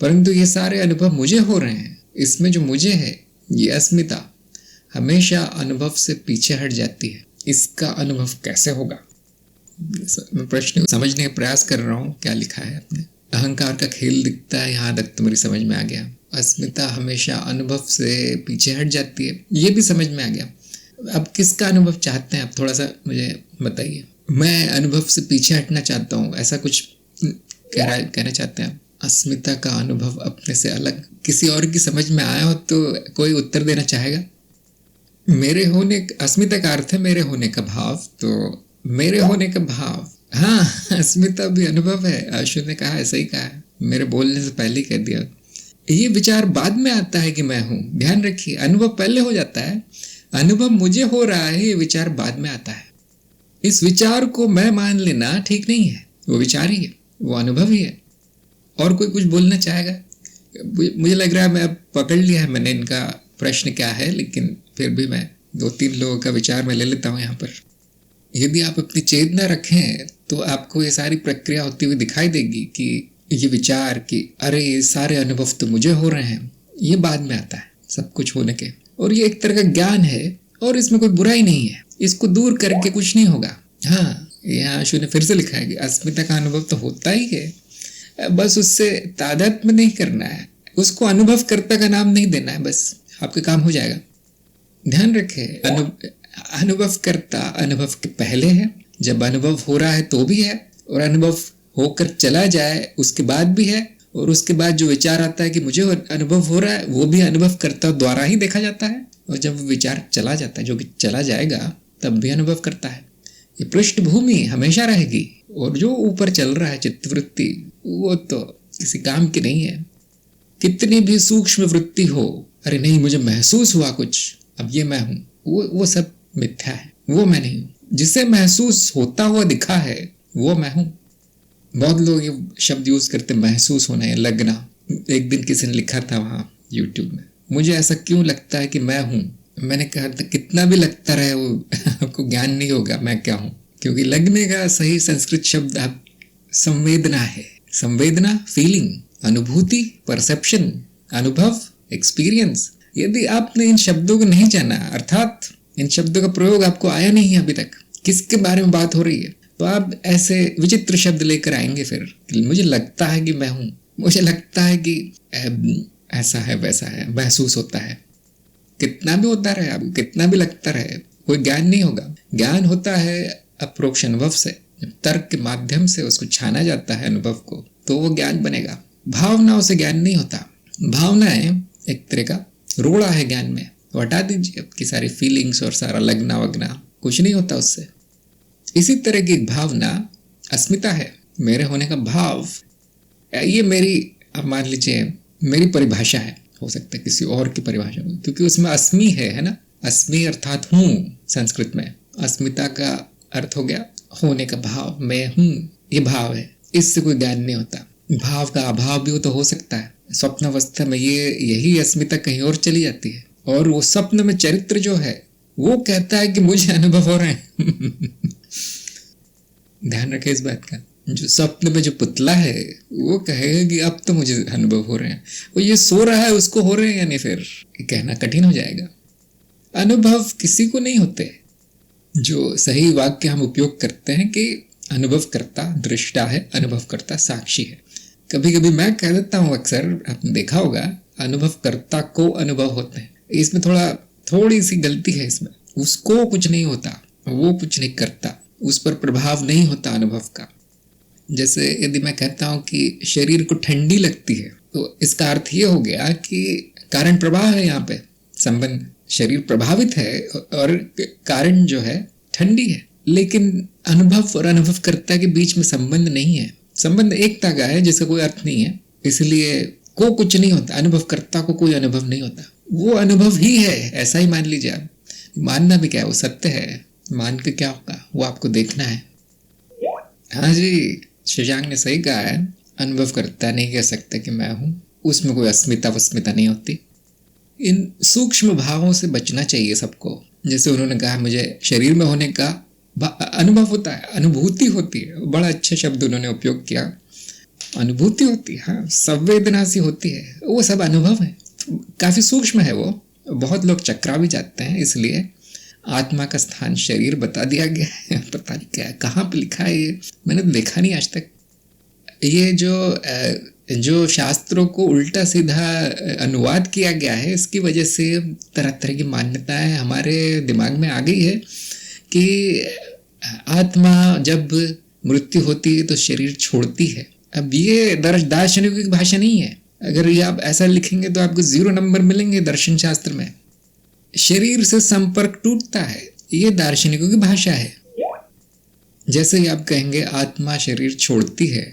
परंतु ये सारे अनुभव मुझे हो रहे हैं। इसमें जो मुझे है, ये अस्मिता हमेशा अनुभव से पीछे हट जाती है। इसका अनुभव कैसे होगा? मैं प्रश्न समझने का प्रयास कर रहा हूँ, क्या लिखा है आपने। अहंकार का खेल दिखता है, यहाँ तक तो मेरी समझ में आ गया। अस्मिता हमेशा अनुभव से पीछे हट जाती है, ये भी समझ में आ गया। अब किसका अनुभव चाहते हैं आप थोड़ा सा मुझे बताइए। मैं अनुभव से पीछे हटना चाहता हूँ, ऐसा कुछ कहना चाहते हैं आप? अस्मिता का अनुभव अपने से अलग किसी और की समझ में आया हो तो कोई उत्तर देना चाहेगा? मेरे होने, अस्मिता का अर्थ है मेरे होने का भाव, तो मेरे होने का भाव, हाँ अस्मिता भी अनुभव है। आशु ने कहा है, सही कहा है, मेरे बोलने से पहले कह दिया। ये विचार बाद में आता है कि मैं हूँ, ध्यान रखिए। अनुभव पहले हो जाता है, अनुभव मुझे हो रहा है, ये विचार बाद में आता है। इस विचार को मैं मान लेना ठीक नहीं है, वो विचार ही है, वो अनुभव ही है। और कोई कुछ बोलना चाहेगा? मुझे लग रहा है मैं अब पकड़ लिया है मैंने इनका प्रश्न क्या है, लेकिन फिर भी मैं 2-3 लोगों का विचार मैं ले लेता हूँ यहाँ पर। यदि आप अपनी चेतना रखें तो आपको ये सारी प्रक्रिया होती हुई दिखाई देगी कि ये विचार कि अरे ये सारे अनुभव तो मुझे हो रहे हैं, ये बाद में आता है सब कुछ होने के। और ये एक तरह का ज्ञान है और इसमें कोई बुराई नहीं है, इसको दूर करके कुछ नहीं होगा। हाँ, यहाँ आशु ने फिर से लिखा है कि अस्मिता का अनुभव तो होता ही है, बस उससे तादात्म्य नहीं करना है, उसको अनुभव कर्ता का नाम नहीं देना है, बस आपका काम हो जाएगा। ध्यान रखें, अनुभव कर्ता अनुभव के पहले है, जब अनुभव हो रहा है तो भी है, और अनुभव होकर चला जाए उसके बाद भी है, और उसके बाद जो विचार आता है कि मुझे अनुभव हो रहा है, वो भी अनुभव करता द्वारा ही देखा जाता है। और जब विचार चला जाता है, जो कि चला जाएगा, तब भी अनुभव करता है। ये पृष्ठभूमि हमेशा रहेगी, और जो ऊपर चल रहा है चित्तवृत्ति, वो तो किसी काम की नहीं है। कितनी भी सूक्ष्म वृत्ति हो, अरे नहीं मुझे महसूस हुआ कुछ, अब ये मैं हूं, वो सब मिथ्या है, वो मैं नहीं हूं। जिसे महसूस होता हुआ दिखा है वो मैं हूं। बहुत लोग ये शब्द यूज करते, महसूस होना है, लगना। एक दिन किसी ने लिखा था वहां यूट्यूब में, मुझे ऐसा क्यों लगता है कि मैं हूं। मैंने कहा था कितना भी लगता रहे वो आपको ज्ञान नहीं होगा मैं क्या हूं, क्योंकि लगने का सही संस्कृत शब्द आप संवेदना है। संवेदना, फीलिंग, अनुभूति, परसेप्शन, अनुभव, एक्सपीरियंस। यदि आपने इन शब्दों को नहीं जाना, अर्थात इन शब्दों का प्रयोग आपको आया नहीं है अभी तक, किसके बारे में बात हो रही है, तो आप ऐसे विचित्र शब्द लेकर आएंगे फिर। मुझे लगता है कि मैं हूं, मुझे लगता है कि ऐसा है वैसा है, महसूस होता है। कितना भी होता रहे, आपको कितना भी लगता रहे, कोई ज्ञान नहीं होगा। ज्ञान होता है अप्रोक्ष अनुभव से, जब तर्क के माध्यम से उसको छाना जाता है अनुभव को, तो वो ज्ञान बनेगा। भावनाओं से ज्ञान नहीं होता। भावनाएं एक तरह का रोड़ा है ज्ञान में, तो हटा दीजिए आपकी सारी फीलिंग्स और सारा लगना वगना, कुछ नहीं होता उससे। इसी तरह की भावना अस्मिता है, मेरे होने का भाव। ये मेरी, अब मान लीजिए मेरी परिभाषा है, हो सकता है किसी और की परिभाषा हो, क्योंकि उसमें अस्मि है ना। अस्मि अर्थात हूँ, संस्कृत में अस्मिता का अर्थ हो गया होने का भाव, मैं हूँ, ये भाव है। इससे कोई ज्ञान नहीं होता। भाव का अभाव भी तो हो सकता है। स्वप्न अवस्था में यही अस्मिता कहीं और चली जाती है, और वो स्वप्न में चरित्र जो है वो कहता है कि मुझे अनुभव हो रहे हैं। ध्यान रखें इस बात का। जो स्वप्न में जो पुतला है वो कहेगा कि अब तो मुझे अनुभव हो रहे हैं, वो ये सो रहा है उसको हो रहे हैं या नहीं, फिर कहना कठिन हो जाएगा। अनुभव किसी को नहीं होते। जो सही वाक्य हम उपयोग करते हैं कि अनुभव करता दृष्टा है, अनुभव करता साक्षी है। कभी कभी मैं कह देता हूँ, अक्सर आपने देखा होगा, अनुभव करता को अनुभव होते हैं। इसमें थोड़ी सी गलती है। इसमें उसको कुछ नहीं होता, वो कुछ नहीं करता, उस पर प्रभाव नहीं होता अनुभव का। जैसे यदि मैं कहता हूं कि शरीर को ठंडी लगती है, तो इसका अर्थ ये हो गया कि कारण प्रभाव है, यहाँ पे संबंध। शरीर प्रभावित है और कारण जो है ठंडी है, लेकिन अनुभव और अनुभवकर्ता के बीच में संबंध नहीं है। संबंध एकता का है जिसका कोई अर्थ नहीं है, इसलिए को कुछ नहीं होता। अनुभवकर्ता को कोई अनुभव नहीं होता, वो अनुभव ही है, ऐसा ही मान लीजिए आप। मानना भी क्या है, वो सत्य है, मान के क्या होगा, वो आपको देखना है। हाँ जी, शशांक ने सही कहा है, अनुभव करता नहीं कह सकते कि मैं हूं, उसमें कोई अस्मिता वस्मिता नहीं होती। इन सूक्ष्म भावों से बचना चाहिए सबको। जैसे उन्होंने कहा मुझे शरीर में होने का अनुभव होता है, अनुभूति होती है, बड़ा अच्छा शब्द उन्होंने उपयोग किया, अनुभूति होती है। हाँ, संवेदना सी होती है, वो सब अनुभव है, काफी सूक्ष्म है वो। बहुत लोग चकरा भी जाते हैं, इसलिए आत्मा का स्थान शरीर बता दिया गया है। पता नहीं क्या कहाँ पे लिखा है, ये मैंने तो देखा नहीं आज तक। ये जो शास्त्रों को उल्टा सीधा अनुवाद किया गया है, इसकी वजह से तरह तरह की मान्यताएं हमारे दिमाग में आ गई है कि आत्मा जब मृत्यु होती है तो शरीर छोड़ती है। अब ये दार्शनिकों की भाषा नहीं है। अगर ये आप ऐसा लिखेंगे तो आपको 0 नंबर मिलेंगे दर्शन शास्त्र में। शरीर से संपर्क टूटता है, ये दार्शनिकों की भाषा है। जैसे ही आप कहेंगे आत्मा शरीर छोड़ती है,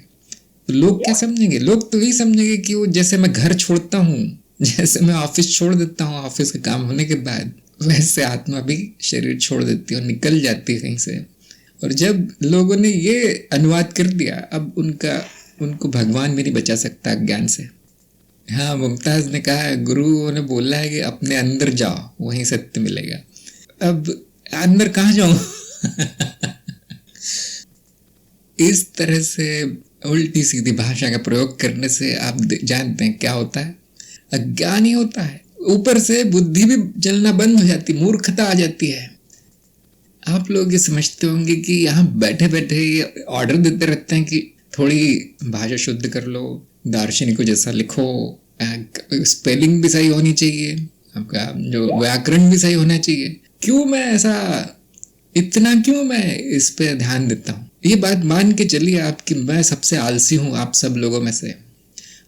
तो लोग क्या समझेंगे? लोग तो यही समझेंगे कि वो जैसे मैं घर छोड़ता हूँ, जैसे मैं ऑफिस छोड़ देता हूँ ऑफिस का काम होने के बाद, वैसे आत्मा भी शरीर छोड़ देती है और निकल जाती है कहीं से। और जब लोगों ने ये अनुवाद कर दिया, अब उनको भगवान भी नहीं बचा सकता ज्ञान से। हाँ, मुमताज ने कहा, गुरुओं ने बोला है कि अपने अंदर जाओ, वहीं सत्य मिलेगा। अब अंदर कहाँ जाऊं? इस तरह से उल्टी सीधी भाषा का प्रयोग करने से आप जानते हैं क्या होता है, अज्ञान ही होता है। ऊपर से बुद्धि भी चलना बंद हो जाती, मूर्खता आ जाती है। आप लोग ये समझते होंगे कि यहाँ बैठे बैठे ये ऑर्डर देते रहते हैं कि थोड़ी भाषा शुद्ध कर लो, दार्शनिकों जैसा लिखो, स्पेलिंग भी सही होनी चाहिए, आपका जो व्याकरण भी सही होना चाहिए। क्यों मैं इतना क्यों मैं इस पे ध्यान देता हूँ? ये बात मान के चलिए आप कि मैं सबसे आलसी हूं आप सब लोगों में से।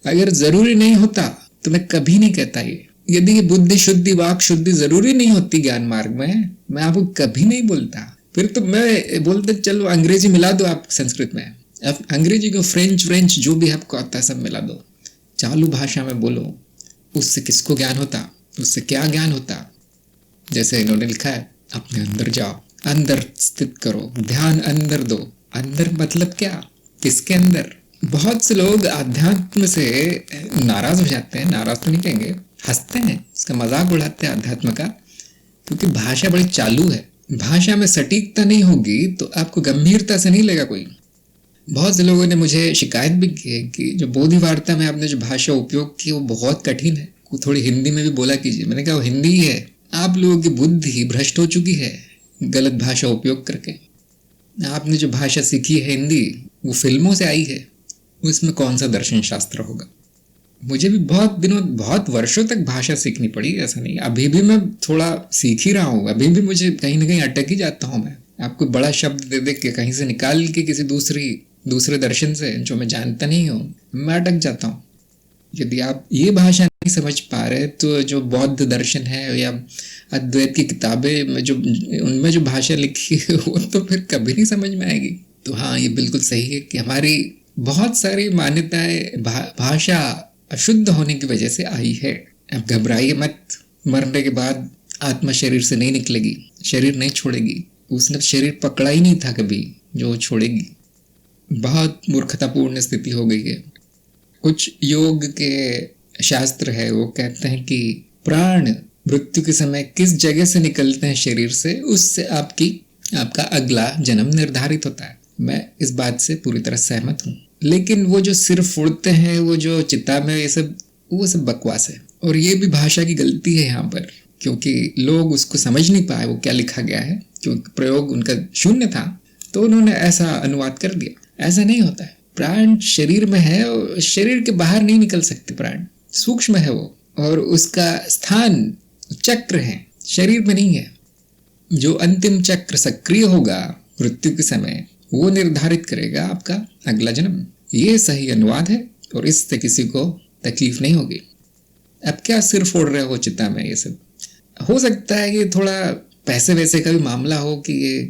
अगर जरूरी नहीं होता तो मैं कभी नहीं कहता ये। यदि ये बुद्धि शुद्धि वाक शुद्धि जरूरी नहीं होती ज्ञान मार्ग में, मैं आपको कभी नहीं बोलता। फिर तो मैं बोलते चलो अंग्रेजी मिला दो आप संस्कृत में, अब अंग्रेजी को फ्रेंच जो भी आपको आता है सब मिला दो, चालू भाषा में बोलो। उससे किसको ज्ञान होता, उससे क्या ज्ञान होता? जैसे इन्होंने लिखा है, अपने अंदर जाओ, अंदर स्थित करो, ध्यान अंदर दो। अंदर मतलब क्या, किसके अंदर? बहुत से लोग आध्यात्म से नाराज हो जाते हैं, नाराज तो नहीं कहेंगे, हंसते हैं, इसका मजाक उड़ाते हैं अध्यात्म का, क्योंकि भाषा बड़ी चालू है। भाषा में सटीकता नहीं होगी तो आपको गंभीरता से नहीं लेगा कोई। बहुत से लोगों ने मुझे शिकायत भी की है कि जो बोधि वार्ता में आपने जो भाषा उपयोग की वो बहुत कठिन है, थोड़ी हिंदी में भी बोला कीजिए। मैंने कहा वो हिंदी ही है, आप लोगों की बुद्धि भ्रष्ट हो चुकी है गलत भाषा उपयोग करके। आपने जो भाषा सीखी है हिंदी, वो फिल्मों से आई है, उसमें कौन सा दर्शन शास्त्र होगा? मुझे भी बहुत वर्षों तक भाषा सीखनी पड़ी, ऐसा नहीं। अभी भी मैं थोड़ा सीख ही रहा हूँ, अभी भी मुझे कहीं ना कहीं अटक ही जाता हूँ। मैं आपको बड़ा शब्द दे दे के कहीं से निकाल के किसी दूसरे दर्शन से जो मैं जानता नहीं हूँ, मैं अटक जाता हूँ। यदि आप ये भाषा नहीं समझ पा रहे तो जो बौद्ध दर्शन है या अद्वैत की किताबें में जो उनमें जो भाषा लिखी है वो तो फिर कभी नहीं समझ में आएगी। तो हाँ, ये बिल्कुल सही है कि हमारी बहुत सारी मान्यताएं भाषा अशुद्ध होने की वजह से आई है। अब घबराइए मत, मरने के बाद आत्मा शरीर से नहीं निकलेगी, शरीर नहीं छोड़ेगी। उसने शरीर पकड़ा ही नहीं था कभी जो छोड़ेगी। बहुत मूर्खतापूर्ण स्थिति हो गई है। कुछ योग के शास्त्र है, वो कहते हैं कि प्राण मृत्यु के समय किस जगह से निकलते हैं शरीर से, उससे आपका अगला जन्म निर्धारित होता है। मैं इस बात से पूरी तरह सहमत हूँ, लेकिन वो जो सिर फोड़ते हैं, वो जो चिता में वो सब बकवास है। और ये भी भाषा की गलती है यहाँ पर, क्योंकि लोग उसको समझ नहीं पाए वो क्या लिखा गया है, क्योंकि प्रयोग उनका शून्य था तो उन्होंने ऐसा अनुवाद कर दिया। ऐसा नहीं होता है। प्राण शरीर में है और शरीर के बाहर नहीं निकल सकते। प्राण सूक्ष्म है वो, और उसका स्थान चक्र है, शरीर में नहीं है। जो अंतिम चक्र सक्रिय होगा मृत्यु के समय, वो निर्धारित करेगा आपका अगला जन्म। ये सही अनुवाद है और इससे किसी को तकलीफ नहीं होगी। अब क्या सिर फोड़ रहे हो चिता में, ये सब हो सकता है कि थोड़ा पैसे वैसे का भी मामला हो कि ये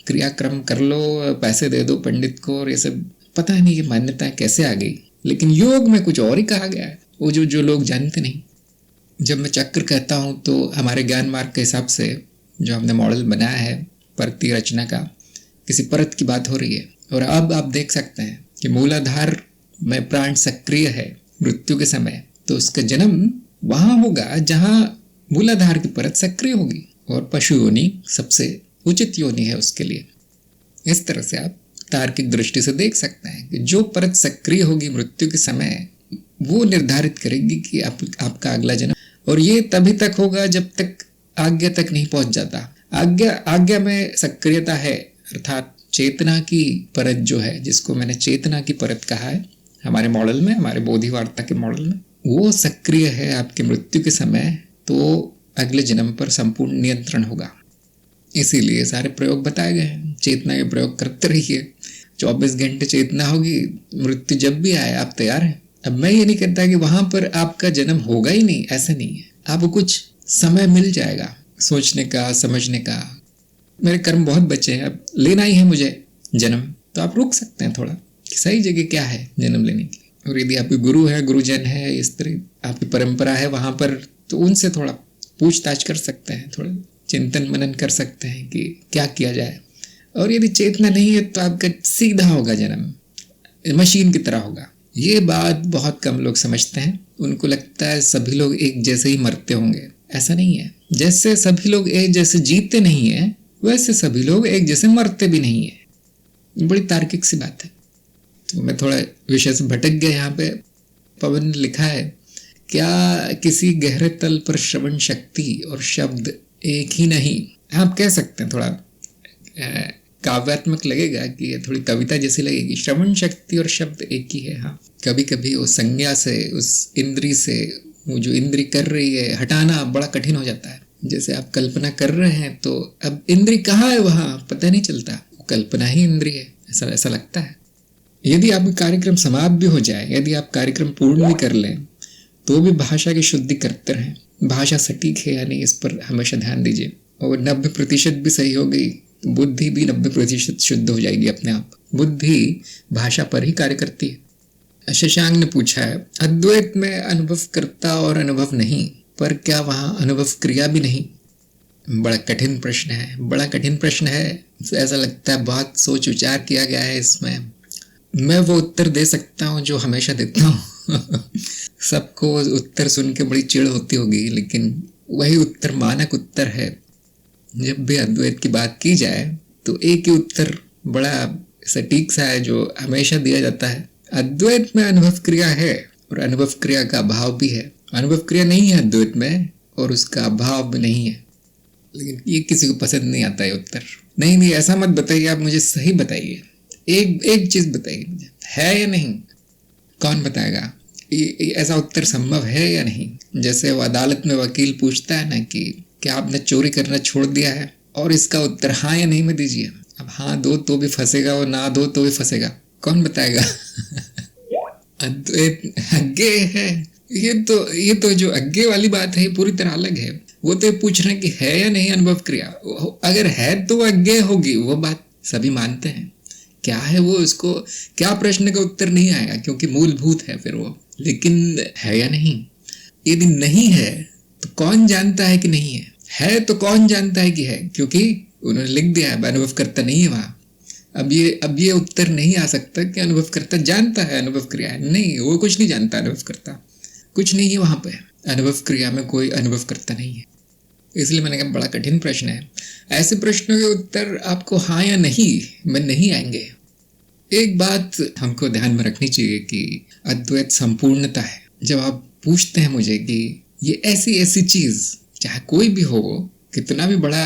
क्रियाक्रम कर लो, पैसे दे दो पंडित को, और ये सब पता नहीं ये मान्यता कैसे आ गई। लेकिन योग में कुछ और ही कहा गया है, वो जो लोग जानते नहीं। जब मैं चक्र कहता हूँ तो हमारे ज्ञान मार्ग के हिसाब से जो हमने मॉडल बनाया है परती रचना का, किसी परत की बात हो रही है। और अब आप देख सकते हैं कि मूलाधार में प्राण सक्रिय है मृत्यु के समय, तो उसका जन्म वहां होगा जहां मूलाधार की परत सक्रिय होगी, और पशु योनि सबसे उचित योनि है उसके लिए। इस तरह से आप तार्किक दृष्टि से देख सकते हैं कि जो परत सक्रिय होगी मृत्यु के समय, वो निर्धारित करेगी कि आपका अगला जन्म। और ये तभी तक होगा जब तक आज्ञा तक नहीं पहुंच जाता। आज्ञा में सक्रियता है, अर्थात चेतना की परत जो है, जिसको मैंने चेतना की परत कहा है हमारे मॉडल में, हमारे बोधि वार्ता के मॉडल में, वो सक्रिय है आपके मृत्यु के समय, तो अगले जन्म पर संपूर्ण नियंत्रण होगा। इसीलिए सारे प्रयोग बताए गए हैं। चेतना के प्रयोग करते रहिए, 24 घंटे चेतना होगी, मृत्यु जब भी आए आप तैयार हैं। अब मैं ये नहीं कहता कि वहां पर आपका जन्म होगा ही नहीं, ऐसा नहीं है। आपको कुछ समय मिल जाएगा सोचने का, समझने का। मेरे कर्म बहुत बचे हैं, अब लेना ही है मुझे जन्म, तो आप रुक सकते हैं थोड़ा कि सही जगह क्या है जन्म लेने की। और यदि आपके गुरु है, गुरुजन है, इस तरह आपकी परंपरा है वहां पर, तो उनसे थोड़ा पूछताछ कर सकते हैं, थोड़ा चिंतन मनन कर सकते हैं कि क्या किया जाए। और यदि चेतना नहीं है तो आपका सीधा होगा जन्म, मशीन की तरह होगा। ये बात बहुत कम लोग समझते हैं। उनको लगता है सभी लोग एक जैसे ही मरते होंगे। ऐसा नहीं है। जैसे सभी लोग एक जैसे जीते नहीं है, वैसे सभी लोग एक जैसे मरते भी नहीं है। बड़ी तार्किक सी बात है। तो मैं थोड़ा विषय से भटक गया यहाँ पे। पवन ने लिखा है, क्या किसी गहरे तल पर श्रवण शक्ति और शब्द एक ही नहीं? आप कह सकते हैं, थोड़ा काव्यात्मक लगेगा कि ये थोड़ी कविता जैसी लगेगी। श्रवण शक्ति और शब्द एक ही है। हाँ, कभी कभी उस संज्ञा से, उस इंद्री से, वो जो इंद्री कर रही है, हटाना बड़ा कठिन हो जाता है। जैसे आप कल्पना कर रहे हैं तो अब इंद्री कहाँ है, वहाँ पता नहीं चलता, कल्पना ही इंद्री है। ऐसा ऐसा लगता है। यदि आपका कार्यक्रम समाप्त भी हो जाए, यदि आप कार्यक्रम पूर्ण भी कर लें, तो भी भाषा की शुद्धि करते रहें। भाषा सटीक है या नहीं, इस पर हमेशा ध्यान दीजिए। और 90% भी सही हो गई तो बुद्धि भी 90% शुद्ध हो जाएगी अपने आप। बुद्धि भाषा पर ही कार्य करती है। शशांक ने पूछा है, अद्वैत में अनुभव करता और अनुभव नहीं, पर क्या वहाँ अनुभव क्रिया भी नहीं? बड़ा कठिन प्रश्न है, बड़ा कठिन प्रश्न है। ऐसा लगता है बहुत सोच विचार किया गया है इसमें। मैं वो उत्तर दे सकता हूँ जो हमेशा देता हूँ। सबको उत्तर सुन के बड़ी चिढ़ होती होगी, लेकिन वही उत्तर मानक उत्तर है। जब भी अद्वैत की बात की जाए तो एक ही उत्तर बड़ा सटीक सा है जो हमेशा दिया जाता है। अद्वैत में अनुभव क्रिया है और अनुभव क्रिया का अभाव भी है। अनुभव क्रिया नहीं है अद्वैत में और उसका अभाव भी नहीं है। लेकिन ये किसी को पसंद नहीं आता है उत्तर। नहीं, ऐसा मत बताइए, आप मुझे सही बताइए। एक चीज बताइए मुझे, है या नहीं? कौन बताएगा? ऐसा उत्तर संभव है या नहीं? जैसे वो अदालत में वकील पूछता है ना कि क्या आपने चोरी करना छोड़ दिया है, और इसका उत्तर हाँ या नहीं में दीजिए। अब हाँ दो तो भी फंसेगा और ना दो तो भी फंसेगा। कौन बताएगा? अद्वैत अज्ञे है। ये तो जो अज्ञे वाली बात है पूरी तरह अलग है। वो तो पूछ रहे हैं कि है या नहीं अनुभव क्रिया। अगर है तो वो अज्ञे होगी, वो बात सभी मानते हैं। क्या है वो, उसको क्या प्रश्न का उत्तर नहीं आएगा क्योंकि मूलभूत है फिर वो। लेकिन है या नहीं? यदि नहीं है तो कौन जानता है कि नहीं है? है तो कौन जानता है कि है, क्योंकि उन्होंने लिख दिया है अनुभव करता नहीं है वहां। अब ये उत्तर नहीं आ सकता कि अनुभव करता जानता है अनुभव क्रिया है। नहीं, वो कुछ नहीं जानता। अनुभव करता कुछ नहीं है वहां पे। अनुभव क्रिया में कोई अनुभव करता नहीं है। इसलिए मैंने कहा बड़ा कठिन प्रश्न है। ऐसे प्रश्नों के उत्तर आपको हाँ या नहीं में नहीं आएंगे। एक बात हमको ध्यान में रखनी चाहिए कि अद्वैत संपूर्णता है। जब आप पूछते हैं मुझे कि ये ऐसी चीज, चाहे कोई भी हो, कितना भी बड़ा,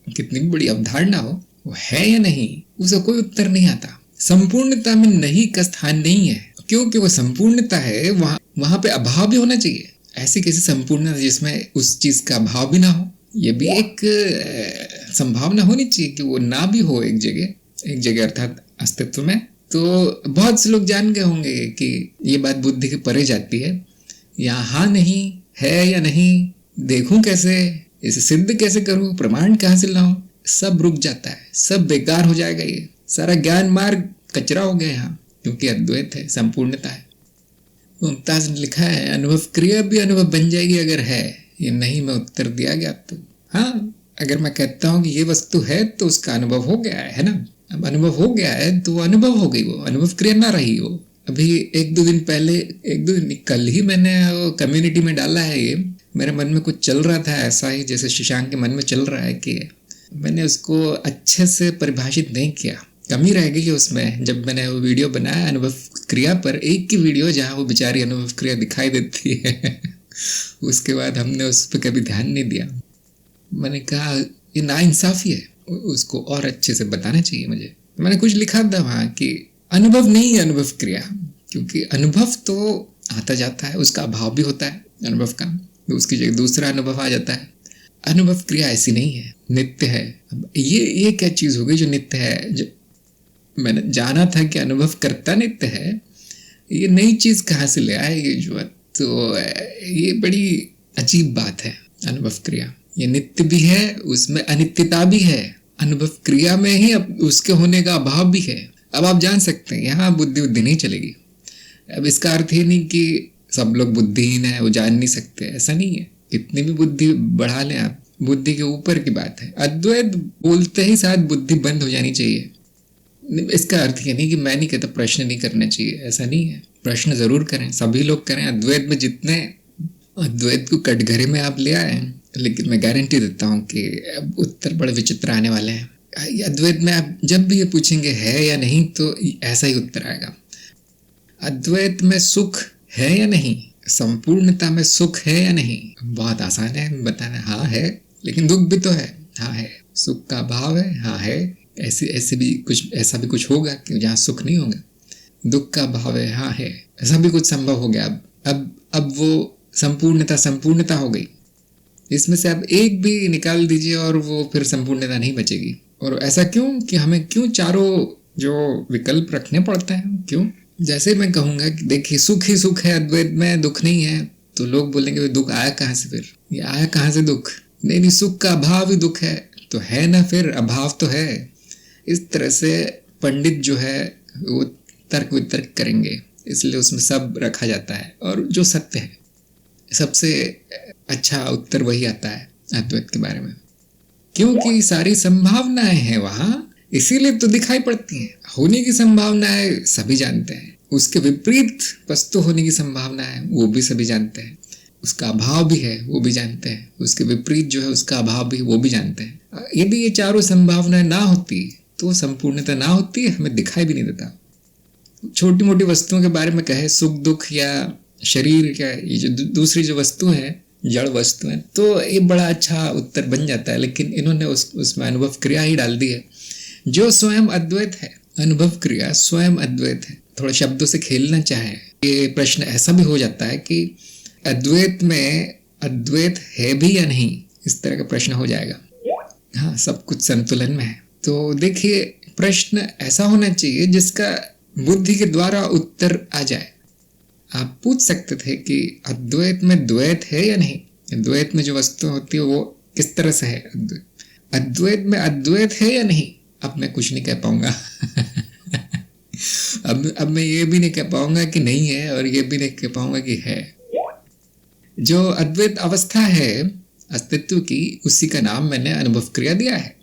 कितनी भी बड़ी अवधारणा हो, वो है या नहीं, उसका कोई उत्तर नहीं आता। संपूर्णता में नहीं का स्थान नहीं है, क्योंकि वो संपूर्णता है, वहां पे अभाव भी होना चाहिए। ऐसी कैसी संपूर्णता जिसमें उस चीज का अभाव भी ना हो? ये भी एक संभावना होनी चाहिए कि वो ना भी हो एक जगह अर्थात अस्तित्व में। तो बहुत से लोग जान गए होंगे कि ये बात बुद्धि के परे जाती है। यहाँ हाँ नहीं है या नहीं, देखूं कैसे, इसे सिद्ध कैसे करूं, प्रमाण कहाँ से लाऊं, सब रुक जाता है, सब बेकार हो जाएगा। ये सारा ज्ञान मार्ग कचरा हो गया यहाँ, क्योंकि अद्वैत है, संपूर्णता है। मुमताज ने लिखा है, अनुभव क्रिया भी अनुभव बन जाएगी अगर है। ये नहीं में उत्तर दिया गया तो हाँ, अगर मैं कहता हूँ कि ये वस्तु है तो उसका अनुभव हो गया है ना। अब अनुभव हो गया है तो अनुभव हो गई, वो अनुभव क्रिया ना रही वो। अभी एक दो दिन कल ही मैंने वो कम्युनिटी में डाला है। ये मेरे मन में कुछ चल रहा था ऐसा ही जैसे शशांक के मन में चल रहा है, कि मैंने उसको अच्छे से परिभाषित नहीं किया, कमी रह गई उसमें। जब मैंने वो वीडियो बनाया अनुभव क्रिया पर, एक की वीडियो जहाँ वो बेचारी अनुभव क्रिया दिखाई देती है उसके बाद हमने उस पर कभी ध्यान नहीं दिया। मैंने कहा ये नाइंसाफी है, उसको और अच्छे से बताना चाहिए मुझे। मैंने कुछ लिखा था वहाँ कि अनुभव नहीं है अनुभव क्रिया, क्योंकि अनुभव तो आता जाता है, उसका अभाव भी होता है अनुभव का, तो उसकी जगह दूसरा अनुभव आ जाता है। अनुभव क्रिया ऐसी नहीं है, नित्य है। अब ये क्या चीज़ हो गई जो नित्य है? जो मैंने जाना था कि अनुभव करता नित्य है, ये नई चीज़ कहाँ से ले आए ये जो? तो ये बड़ी अजीब बात है। अनुभव क्रिया ये नित्य भी है, उसमें अनित्यता भी है। अनुभव क्रिया में ही उसके होने का अभाव भी है। अब आप जान सकते हैं यहाँ बुद्धि नहीं चलेगी। अब इसका अर्थ ये नहीं कि सब लोग बुद्धिहीन है, वो जान नहीं सकते, ऐसा नहीं है। कितनी भी बुद्धि बढ़ा लें आप, बुद्धि के ऊपर की बात है। अद्वैत बोलते ही साथ बुद्धि बंद हो जानी चाहिए। इसका अर्थ ये नहीं कि मैं नहीं कहता प्रश्न नहीं करना चाहिए, ऐसा नहीं है। प्रश्न जरूर करें, सभी लोग करें। अद्वैत में जितने अद्वैत को कटघरे में आप ले आए, लेकिन मैं गारंटी देता हूँ कि उत्तर बड़े विचित्र आने वाले हैं। अद्वैत में आप जब भी ये पूछेंगे है या नहीं तो ऐसा ही उत्तर आएगा। अद्वैत में सुख है या नहीं, संपूर्णता में सुख है या नहीं, बहुत आसान है बताना। हाँ है, लेकिन दुख भी तो है। हाँ है, सुख का अभाव है। हाँ है, ऐसा भी कुछ होगा कि जहाँ सुख नहीं होगा, दुख का अभाव है। हाँ है, ऐसा भी कुछ संभव हो गया। अब वो संपूर्णता हो गई। इसमें से आप एक भी निकाल दीजिए और वो फिर संपूर्णता नहीं बचेगी। और ऐसा क्यों कि हमें क्यों चारों जो विकल्प रखने पड़ते हैं। क्यों? जैसे मैं कहूँगा कि देखिए सुख ही सुख है अद्वैत में, दुख नहीं है, तो लोग बोलेंगे दुख आया कहाँ से, फिर ये आया कहाँ से दुख? नहीं, सुख का अभाव ही दुख है, तो है ना, फिर अभाव तो है। इस तरह से पंडित जो है वो तर्क वितर्क करेंगे, इसलिए उसमें सब रखा जाता है और जो सत्य है सबसे अच्छा उत्तर वही आता है अद्वैत के बारे में, क्योंकि सारी संभावनाएं हैं वहाँ, इसीलिए तो दिखाई पड़ती हैं। होने की संभावनाएं सभी जानते हैं, उसके विपरीत वस्तु होने की संभावना है वो भी सभी जानते हैं, उसका अभाव भी है वो भी जानते हैं, उसके विपरीत जो है उसका अभाव भी वो भी जानते हैं। यदि ये चारों संभावनाएं ना होती तो संपूर्णता ना होती, हमें दिखाई भी नहीं देता। छोटी मोटी वस्तुओं के बारे में कहे, सुख दुख या शरीर क्या, ये जो दूसरी जो वस्तु है, जड़ वस्तु है, तो ये बड़ा अच्छा उत्तर बन जाता है। लेकिन इन्होंने उसमें अनुभव क्रिया ही डाल दी है जो स्वयं अद्वैत है। अनुभव क्रिया स्वयं अद्वैत है। थोड़ा शब्दों से खेलना चाहे, ये प्रश्न ऐसा भी हो जाता है कि अद्वैत में अद्वैत है भी या नहीं, इस तरह का प्रश्न हो जाएगा। हाँ, सब कुछ संतुलन में है। तो देखिए, प्रश्न ऐसा होना चाहिए जिसका बुद्धि के द्वारा उत्तर आ जाए। आप पूछ सकते थे कि अद्वैत में द्वैत है या नहीं, द्वैत में जो वस्तु होती है वो किस तरह से है, अद्वैत में अद्वैत है या नहीं। अब मैं कुछ नहीं कह पाऊंगा अब मैं ये भी नहीं कह पाऊंगा कि नहीं है और ये भी नहीं कह पाऊंगा कि है। जो अद्वैत अवस्था है अस्तित्व की, उसी का नाम मैंने अनुभव क्रिया दिया है।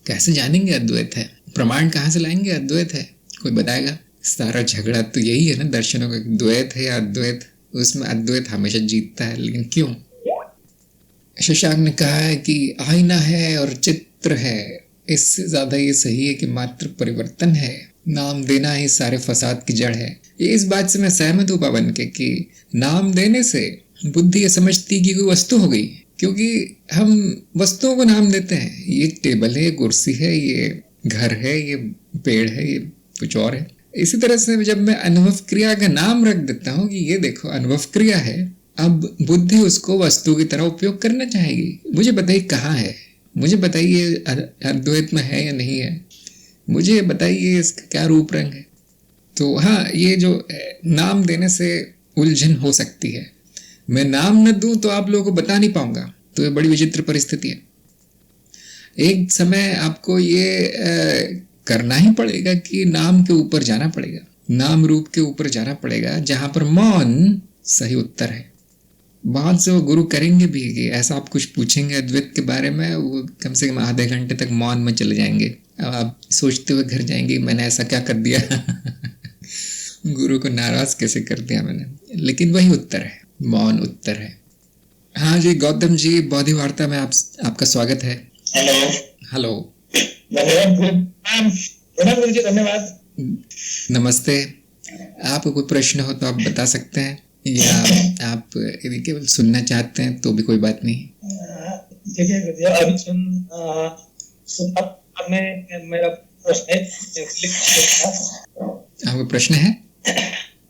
कैसे जानेंगे अद्वैत है? प्रमाण कहाँ से लाएंगे अद्वैत है? कोई बताएगा? सारा झगड़ा तो यही है ना दर्शनों का, द्वैत है या अद्वैत। उसमें अद्वैत हमेशा जीतता है, लेकिन क्यों? शशांक ने कहा है कि आईना है और चित्र है, इससे ज्यादा ये सही है कि मात्र परिवर्तन है, नाम देना ही सारे फसाद की जड़ है। ये इस बात से मैं सहमत हूँ पवन के कि नाम देने से बुद्धि ये समझती कि कोई वस्तु हो गई, क्योंकि हम वस्तुओं को नाम देते हैं। ये टेबल है, ये कुर्सी है, ये घर है, ये पेड़ है, ये कुछ और है। इसी तरह से जब मैं अनुभव क्रिया का नाम रख देता हूँ कि ये देखो अनुभव क्रिया है, अब बुद्धि उसको वस्तु की तरह उपयोग करना चाहेगी। मुझे बताइए कहाँ है, मुझे बताइए अद्वैत में है या नहीं है, मुझे बताइए इसका क्या रूप रंग है। तो हाँ, ये जो नाम देने से उलझन हो सकती है। मैं नाम न दूं तो आप लोगों को बता नहीं पाऊंगा, तो ये बड़ी विचित्र परिस्थिति है। एक समय आपको ये करना ही पड़ेगा कि नाम के ऊपर जाना पड़ेगा, नाम रूप के ऊपर जाना पड़ेगा, जहां पर मौन सही उत्तर है। बाद से वो गुरु करेंगे भी कि ऐसा आप कुछ पूछेंगे अद्वैत के बारे में, वो कम से कम आधे घंटे तक मौन में चले जाएंगे। अब आप सोचते हुए घर जाएंगे मैंने ऐसा क्या कर दिया गुरु को नाराज कैसे कर दिया मैंने। लेकिन वही उत्तर है, मौन उत्तर है। हाँ जी, गौतम जी, बौद्धि वार्ता में आपका स्वागत है। हेलो हेलो, धन्यवाद जी, धन्यवाद। नमस्ते। आपको कोई प्रश्न हो तो आप बता सकते हैं, या आप यदि केवल सुनना चाहते हैं तो भी कोई बात नहीं। ठीक है, अभी सुन आपने मेरा प्रश्न है, आपका प्रश्न है?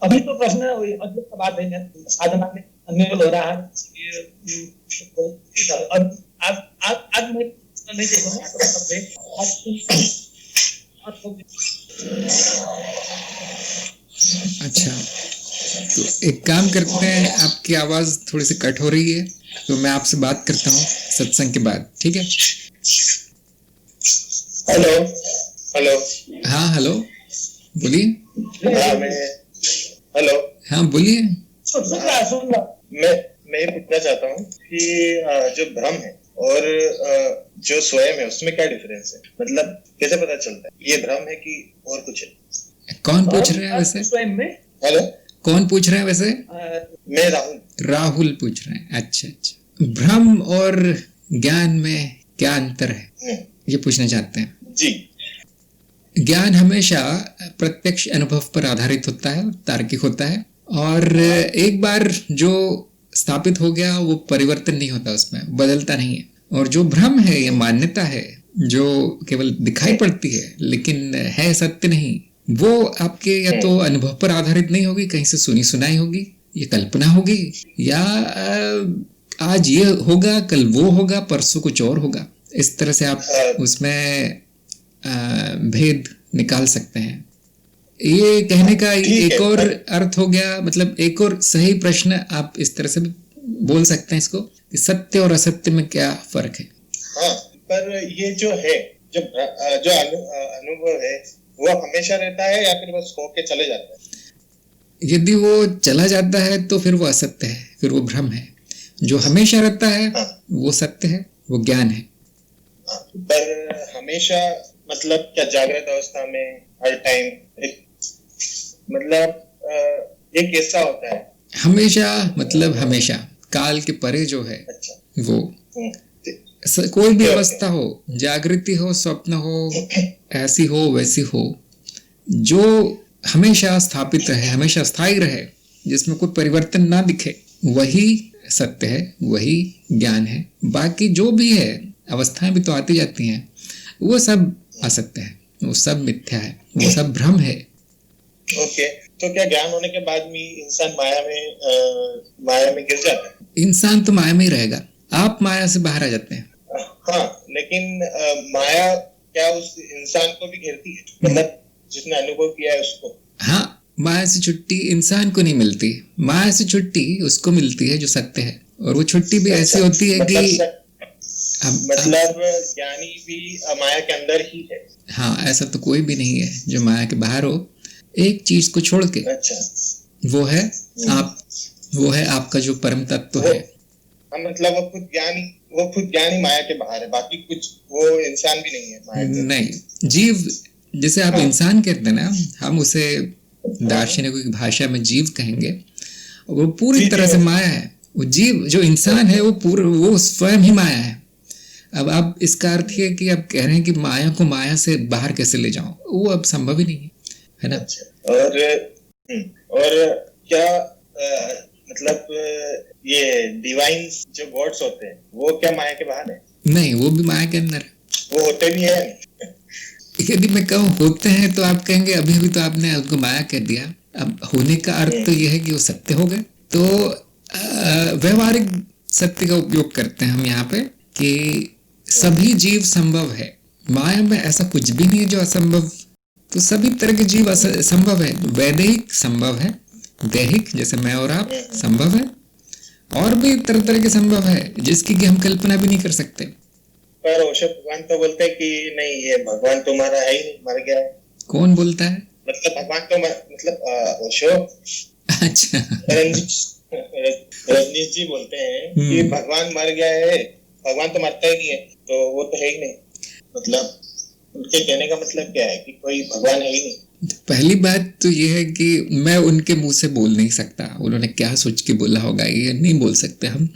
अभी तो प्रश्न अद्भुत का बात है, साधना में अन्वेषण हो रहा है, आज मैं नहीं देखूंगा। अच्छा, तो एक काम करते हैं, आपकी आवाज थोड़ी सी कट हो रही है, तो मैं आपसे बात करता हूँ सत्संग के बाद, ठीक है? Hello hello. हाँ हेलो, बोलिए। हेलो, हाँ बोलिए। सुन रहा। मैं ये पूछना चाहता हूँ कि जो भ्रम है और जो स्वयं है उसमें क्या डिफरेंस है, मतलब कैसे पता चलता है ये भ्रम है कि और कुछ है? कौन पूछ रहे हैं वैसे? स्वयं में। हेलो, कौन पूछ रहे हैं वैसे? मैं राहुल। राहुल पूछ रहे हैं। अच्छा अच्छा, भ्रम और ज्ञान में क्या अंतर है ये पूछना चाहते हैं जी। ज्ञान हमेशा प्रत्यक्ष अनुभव पर आधारित होता है, तार्किक होता है, और एक बार जो स्थापित हो गया वो परिवर्तन नहीं होता, उसमें बदलता नहीं है। और जो भ्रम है ये मान्यता है जो केवल दिखाई पड़ती है लेकिन है सत्य नहीं। वो आपके या तो अनुभव पर आधारित नहीं होगी, कहीं से सुनी सुनाई होगी, ये कल्पना होगी, या आज ये होगा कल वो होगा परसों कुछ और होगा। इस तरह से आप उसमें भेद निकाल सकते हैं। ये कहने का ठीक एक है, और अर्थ हो गया, मतलब एक और सही प्रश्न आप इस तरह से भी बोल सकते हैं इसको कि सत्य और असत्य में क्या फर्क है। हाँ, पर ये जो है, जो अनुभव है वो हमेशा रहता है या फिर बस होके चले जाता है? यदि वो चला जाता है तो फिर वो असत्य है, फिर वो भ्रम है। जो हमेशा रहता है हाँ, वो सत्य है, वो ज्ञान है। हाँ, पर हमेशा मतलब क्या जागृत अवस्था में हर टाइम एक मतलब ये कैसा होता है? हमेशा मतलब हमेशा, काल के परे जो है अच्छा, वो हम्म, कोई भी ओके, अवस्था हो, जागृति हो, स्वप्न हो, ऐसी हो वैसी हो, जो हमेशा स्थापित रहे, हमेशा स्थायी रहे, जिसमें कोई परिवर्तन ना दिखे, वही सत्य है, वही ज्ञान है। बाकी जो भी है, अवस्थाएं भी तो आती जाती हैं, वो सब असत्य है, वो सब मिथ्या है, वो सब भ्रम है। ओके, तो क्या ज्ञान होने के बाद भी इंसान माया में गिर जाता है? इंसान तो माया में ही रहेगा, आप माया से बाहर आ जाते हैं। हाँ, लेकिन माया क्या उस इंसान को भी घेरती है, मतलब जिसने अनुभव किया है उसको? हाँ, माया से छुट्टी इंसान को नहीं मिलती, माया से छुट्टी उसको मिलती है जो सत्य है। और वो छुट्टी भी ऐसी होती है कि मतलब ज्ञानी भी माया के अंदर ही है? हाँ, ऐसा तो कोई भी नहीं है जो माया के बाहर हो, एक चीज को छोड़ के। अच्छा, वो है आप, वो है आपका जो परम तत्व है। हाँ, मतलब वो खुद ज्ञानी माया के बाहर है, बाकी कुछ वो इंसान भी नहीं है माया के। नहीं, जीव जिसे आप इंसान कहते हैं ना, हम उसे दार्शनिकों की भाषा में जीव कहेंगे। वो पूरी तरह से माया है। वो जीव जो इंसान है वो स्वयं ही माया है। अब आप इसका अर्थ है कि आप कह रहे हैं कि माया को माया से बाहर कैसे ले जाऊं, वो अब संभव ही नहीं है ना। और क्या मतलब ये डिवाइन जो गॉड्स होते हैं वो क्या माया के बाहर है? नहीं, वो भी माया के अंदर है। वो होते भी है? यदि मैं कहूँ होते हैं तो आप कहेंगे अभी अभी तो आपने उनको माया कह दिया। अब होने का अर्थ तो यह है कि वो सत्य हो गए। तो व्यवहारिक सत्य का उपयोग करते हैं हम यहाँ पे कि सभी जीव संभव है, माया में ऐसा कुछ भी नहीं है जो असंभव। तो सभी तरह के जीव संभव है, वैदेहिक संभव है, दैहिक जैसे मैं और आप संभव है, और भी तरह तरह के संभव है जिसकी कि हम कल्पना भी नहीं कर सकते। पर ओशो भगवान तो बोलते हैं कि नहीं, ये भगवान तुम्हारा है ही नहीं, मर गया है। कौन बोलता है? मतलब भगवान तो मतलब ओशो, अच्छा, रजनीश जी बोलते हैं कि भगवान मर गया है, भगवान तो मरता ही नहीं है, तो वो तो है ही नहीं। मतलब उनके कहने का मतलब क्या है कि कोई भगवान है ही नहीं। पहली बात तो ये है कि मैं उनके मुंह से बोल नहीं सकता, उन्होंने क्या सोच के बोला होगा ये नहीं बोल सकते हम।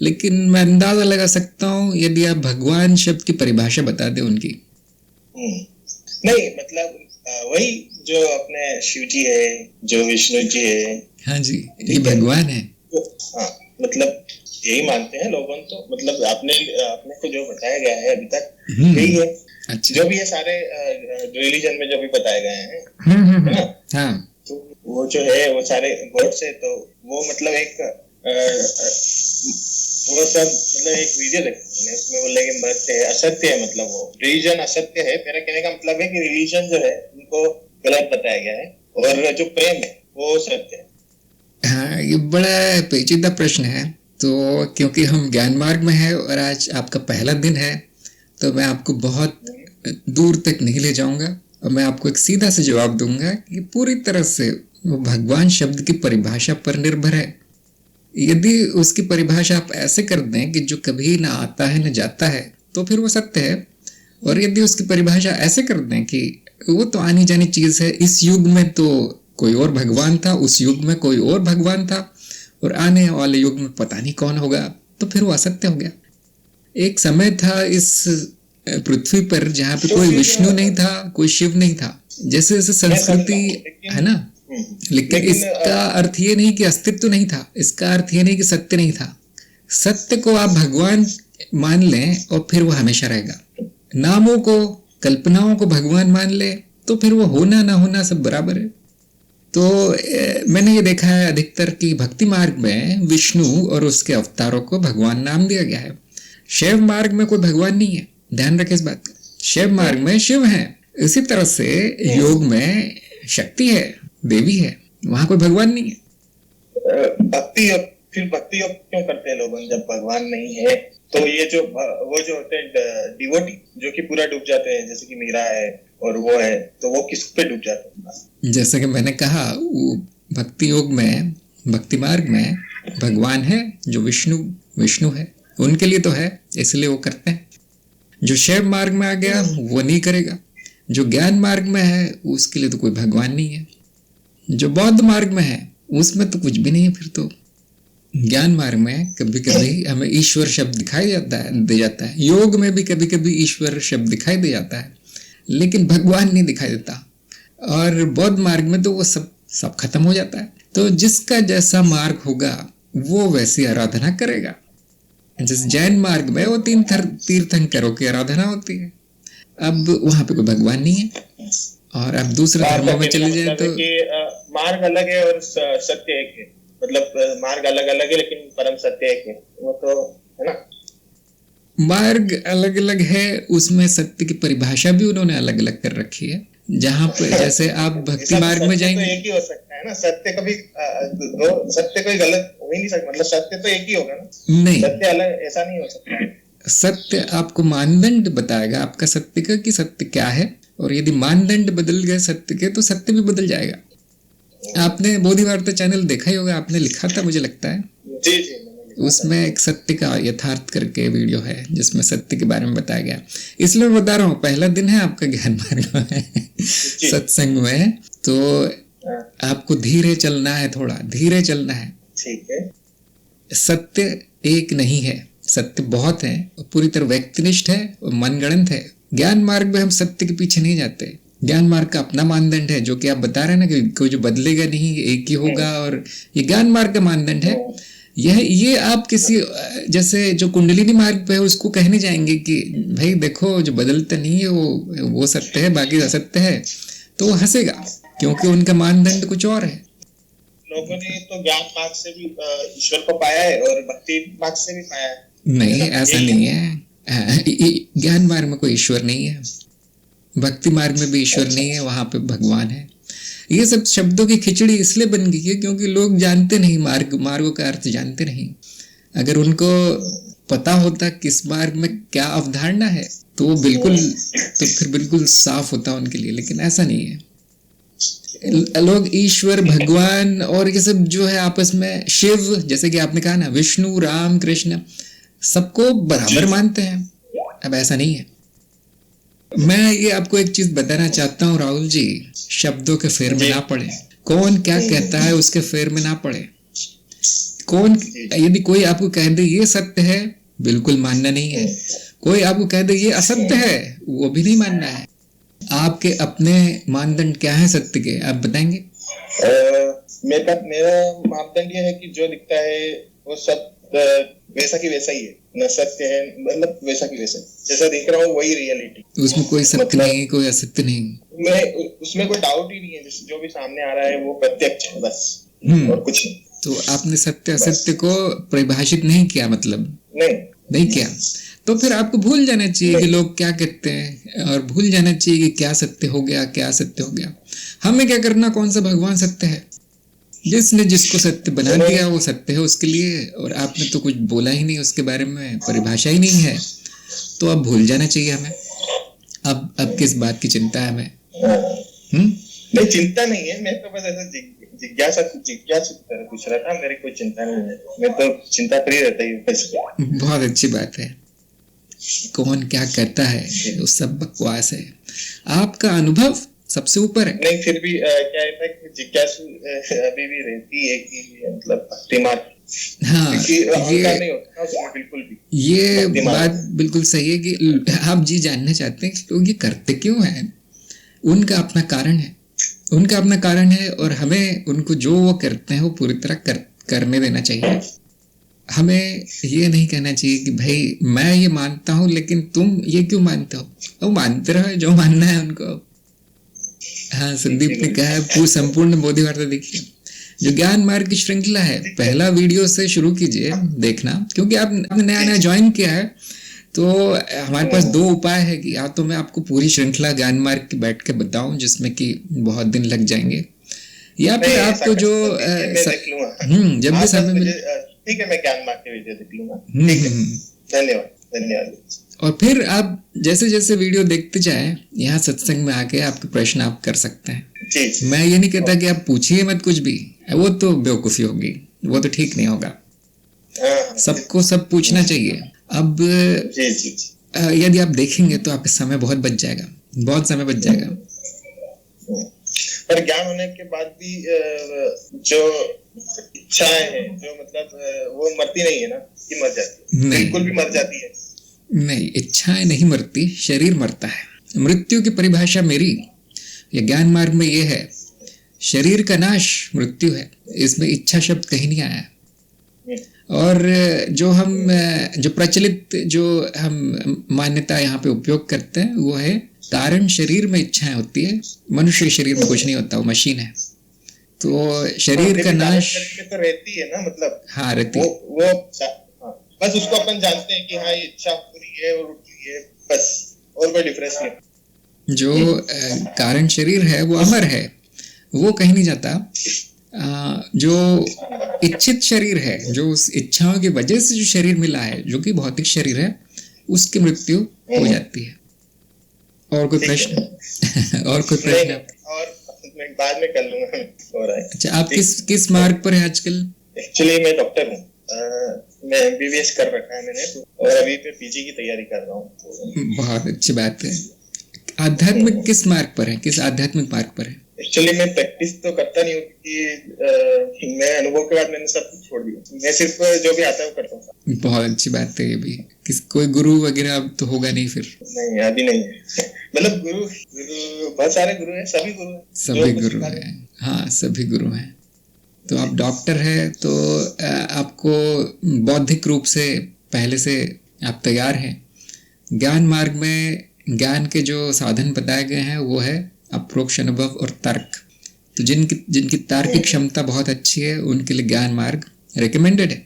लेकिन मैं अंदाजा लगा सकता हूँ यदि आप भगवान शब्द की परिभाषा बता दें उनकी। नहीं, मतलब वही जो अपने शिव जी है, जो विष्णु जी है। हाँ जी, ये भगवान है। हाँ, मतलब यही मानते हैं लोगों, तो मतलब आपने को जो बताया गया है अभी तक यही है। अच्छा। जो भी ये सारे रिलीजन में जो भी बताए गए हैं, है ना? हाँ, तो वो जो है वो सारे गॉड्स है, तो वो मतलब एक वो सब मतलब एक वीडियो देखने उसमें बोल रहे मरते हैं, असत्य है, मतलब वो रिलीजन असत्य है। मेरा कहने का मतलब है कि रिलीजन जो है उनको गलत बताया गया है और जो प्रेम है वो सत्य है। हाँ, ये बड़ा पेचीदा प्रश्न है। तो क्योंकि हम ज्ञान मार्ग में है और आज आपका पहला दिन है, तो मैं आपको बहुत दूर तक नहीं ले जाऊंगा और मैं आपको एक सीधा से जवाब दूंगा कि पूरी तरह से वो भगवान शब्द की परिभाषा पर निर्भर है। यदि उसकी परिभाषा आप ऐसे कर दें कि जो कभी ना आता है ना जाता है, तो फिर वो सत्य है। और यदि उसकी परिभाषा ऐसे कर दें कि वो तो आनी जानी चीज है, इस युग में तो कोई और भगवान था, उस युग में कोई और भगवान था, और आने वाले युग में पता नहीं कौन होगा, तो फिर वो असत्य हो गया। एक समय था इस पृथ्वी पर जहाँ पे कोई विष्णु नहीं था, कोई शिव नहीं था, जैसे जैसे संस्कृति है ना। लेकिन इसका अर्थ ये नहीं कि अस्तित्व नहीं था, इसका अर्थ ये नहीं कि सत्य नहीं था। सत्य को आप भगवान मान लें और फिर वो हमेशा रहेगा। नामों को, कल्पनाओं को भगवान मान ले तो फिर वो होना ना होना सब बराबर है। तो मैंने ये देखा है अधिकतर कि भक्ति मार्ग में विष्णु और उसके अवतारों को भगवान नाम दिया गया है। शैव मार्ग में कोई भगवान नहीं है, ध्यान रखें इस बात का। शैव मार्ग में शिव हैं, इसी तरह से योग में शक्ति है, देवी है, वहां कोई भगवान नहीं है। भक्ति योग, फिर भक्ति योग क्यों करते हैं लोग जब भगवान नहीं है? तो ये जो वो जो होते हैं डिवोटी जो कि पूरा डूब जाते हैं, जैसे कि मीरा है और वो है, तो वो किस पे डूब जाते हैं? जैसे कि मैंने कहा, भक्ति योग में, भक्ति मार्ग में भगवान है जो विष्णु है, उनके लिए तो है, इसलिए वो करते हैं। जो शैव मार्ग में आ गया वो नहीं करेगा। जो ज्ञान मार्ग में है उसके लिए तो कोई भगवान नहीं है। जो बौद्ध मार्ग में है उसमें तो कुछ भी नहीं है। फिर तो ज्ञान मार्ग में कभी कभी हमें ईश्वर शब्द दिखाई दे जाता है, योग में भी कभी कभी ईश्वर शब्द दिखाई दे जाता है, लेकिन भगवान नहीं दिखाई देता। और बौद्ध मार्ग में तो वो सब खत्म हो जाता है। तो जिसका जैसा मार्ग होगा वो वैसी आराधना करेगा। जैसे जैन मार्ग में वो तीर्थंकरों की आराधना होती है। अब वहां पे कोई भगवान नहीं है। और अब दूसरे धर्मों में चले जाए तो मार्ग अलग है और सत्य एक है। मतलब मार्ग अलग अलग है लेकिन परम सत्य एक है, वो तो है ना। मार्ग अलग अलग है, उसमें सत्य की परिभाषा भी उन्होंने अलग अलग कर रखी है। जहाँ पे जैसे आप भक्ति मार्ग में जाएंगे तो एक ही हो सकता है ना, सत्य कभी सत्य कोई गलत हो ही नहीं सकता। मतलब सत्य तो एक ही होगा ना, नहीं, सत्य अलग ऐसा नहीं हो सकता। सत्य आपको मानदंड बताएगा आपका सत्य का कि सत्य क्या है, और यदि मानदंड बदल गए सत्य के तो सत्य भी बदल जाएगा। आपने बोधि वार्ता चैनल देखा ही होगा, आपने लिखा था मुझे लगता है। जी जी, उसमें एक सत्य का यथार्थ करके वीडियो है जिसमें सत्य के बारे में बताया गया। इसलिए मैं बता रहा हूँ, पहला दिन है आपका ज्ञान मार्ग में सत्संग में, तो आपको धीरे चलना है, थोड़ा धीरे चलना है। ठीक है। सत्य एक नहीं है, सत्य बहुत है, पूरी तरह व्यक्तिनिष्ठ है और मनगणंत है। ज्ञान मार्ग में हम सत्य के पीछे नहीं जाते। ज्ञान मार्ग का अपना मानदंड है, जो कि आप बता रहे हैं ना कि कोई जो बदलेगा नहीं, एक ही होगा। और ये ज्ञान मार्ग का मानदंड है। ये आप किसी जैसे जो कुंडलिनी मार्ग पे है उसको कहने जाएंगे कि भाई देखो जो बदलता नहीं है वो सत्य है, बाकी असत्य है, तो वो हंसेगा, क्योंकि उनका मानदंड कुछ और है। लोगों ने तो ज्ञान मार्ग से भी ईश्वर को पाया है और भक्ति मार्ग से भी पाया है। नहीं, ऐसा नहीं है। ज्ञान मार्ग में कोई ईश्वर नहीं है, भक्ति मार्ग में भी ईश्वर नहीं है, वहां पे भगवान है। ये सब शब्दों की खिचड़ी इसलिए बन गई है क्योंकि लोग जानते नहीं, मार्गों का अर्थ जानते नहीं। अगर उनको पता होता किस मार्ग में क्या अवधारणा है तो फिर बिल्कुल साफ होता उनके लिए, लेकिन ऐसा नहीं है। लोग ईश्वर, भगवान और ये सब जो है आपस में, शिव जैसे कि आपने कहा ना, विष्णु, राम, कृष्ण, सबको बराबर मानते हैं। अब ऐसा नहीं है। मैं ये आपको एक चीज बताना चाहता हूँ राहुल जी, शब्दों के फेर में ना पड़े। कौन क्या कहता है उसके फेर में ना पड़े। यदि कोई आपको कह दे ये सत्य है, बिल्कुल मानना नहीं है। कोई आपको कह दे ये असत्य है, वो भी नहीं मानना है। आपके अपने मानदंड क्या है सत्य के, आप बताएंगे? मेरा मापदंड ये है कि जो लिखता है वो सब वैसा की वैसा ही है, न सत्य है, मतलब वैसा की वैसा जैसा देख रहा हूँ वही रियलिटी। उसमें कोई सत्य नहीं, कोई असत्य नहीं, उसमें कोई डाउट ही नहीं है। जो भी सामने आ रहा है वो प्रत्यक्ष है बस, और कुछ नहीं। तो आपने सत्य असत्य को परिभाषित नहीं किया, मतलब नहीं किया, तो फिर आपको भूल जाना चाहिए कि लोग क्या कहते हैं, और भूल जाना चाहिए कि क्या सत्य हो गया, क्या असत्य हो गया। हमें क्या करना, कौन सा भगवान सत्य है? जिसने जिसको सत्य बना दिया वो सत्य है उसके लिए, और आपने तो कुछ बोला ही नहीं उसके बारे में, परिभाषा ही नहीं है, तो अब भूल जाना चाहिए हमें। अब किस बात की चिंता है हमें? नहीं, चिंता नहीं है। मैं तो बस ऐसा जिज्ञासा पूछ रहा था। मेरी कोई चिंता नहीं है, मैं तो चिंता फ्री रहता ही। बहुत अच्छी बात है। कौन क्या कहता है वो सब बकवास है। आपका अनुभव सबसे ऊपर है। नहीं, फिर भी क्या है कि जिज्ञासु अभी भी रहती है कि मतलब भक्ति मार्ग, हाँ, ये नहीं होता बिल्कुल भी। ये बात बिल्कुल सही है कि आप जी जानना चाहते हैं कि लोग ये करते क्यों हैं। उनका अपना कारण है, उनका अपना कारण है, और हमें उनको जो वो करते हैं वो पूरी तरह करने देना चाहिए। हमें ये नहीं कहना चाहिए कि भाई मैं ये मानता हूँ लेकिन तुम ये क्यों मानते हो। वो मानते रहो जो मानना है उनको। हाँ, संदीप ने कहा है संपूर्ण बोधि वार्ता देखिए, जो ज्ञान मार्ग की श्रृंखला है, पहला वीडियो से शुरू कीजिए देखना, क्योंकि आपने नया ज्वाइन किया है तो हमारे पास दो उपाय है कि या तो मैं आपको पूरी श्रृंखला ज्ञान मार्ग की बैठ के बताऊं जिसमें कि बहुत दिन लग जाएंगे, या फिर आपको जो जब भी समय मिले। ठीक है, मैं ज्ञान मार्ग के वीडियो देख लूंगा। धन्यवाद धन्यवाद। और फिर आप जैसे जैसे वीडियो देखते जाए, यहाँ सत्संग में आके आपके प्रश्न आप कर सकते हैं। जी। मैं ये नहीं कहता कि आप पूछिए मत कुछ भी, वो तो बेवकूफ़ी होगी, वो तो ठीक नहीं होगा। सबको सब पूछना चाहिए। अब यदि आप देखेंगे तो आपका समय बहुत बच जाएगा, बहुत समय बच जाएगा। पर ज्ञान होने के बाद भी जो इच्छाएं हैं, जो मतलब वो मरती नहीं है ना, कि मर जाती है? बिल्कुल भी मर जाती है? नहीं, इच्छाएं नहीं मरती, शरीर मरता है। मृत्यु की परिभाषा मेरी या ज्ञान मार्ग में ये है, शरीर का नाश मृत्यु है, इसमें इच्छा शब्द कहीं नहीं आया। और जो प्रचलित जो हम मान्यता यहाँ पे उपयोग करते हैं वो है कारण शरीर में इच्छाएं होती है, मनुष्य शरीर में कुछ नहीं होता, वो मशीन है। तो शरीर का नाश तो रहती है ना, मतलब हाँ रहती है। वो बस उसको अपन जानते हैं कि हाँ ये इच्छा पूरी है और उठी है, बस, और कोई डिफरेंस नहीं। जो कारण शरीर है वो अमर है, वो कहीं नहीं जाता। जो इच्छित शरीर है, जो उस इच्छाओं की वजह से जो शरीर मिला है, जो कि भौतिक शरीर है, उसकी मृत्यु हो जाती है। और कोई प्रश्न? और कोई प्रश्न? और मैं बाद में कर लूंगा, हो रहा है। अच्छा, आप किस मार्ग पर है आजकल? एक्चुअली मैं डॉक्टर हूँ, मैं MBBS कर रखा है मैंने, और अभी मैं PG की तैयारी कर रहा हूँ। बहुत अच्छी बात है। आध्यात्मिक किस मार्ग पर है, किस आध्यात्मिक मार्ग पर है? एक्चुअली मैं प्रैक्टिस तो करता नहीं हूँ, क्योंकि मैं अनुभव के बाद मैंने सब कुछ छोड़ दिया। मैं सिर्फ जो भी आता है वो करता हूँ। बहुत अच्छी बात है ये भी। कोई गुरु वगैरह अब तो होगा नहीं फिर? नहीं, अभी नहीं है। मतलब गुरु बहुत सारे गुरु हैं, सभी गुरु हैं, हाँ सभी गुरु हैं। तो आप डॉक्टर है तो आपको बौद्धिक रूप से पहले से आप तैयार हैं। ज्ञान मार्ग में ज्ञान के जो साधन बताए गए हैं वो है अप्रोक्ष अनुभव और तर्क। तो जिनकी तार्किक क्षमता बहुत अच्छी है उनके लिए ज्ञान मार्ग रिकमेंडेड है।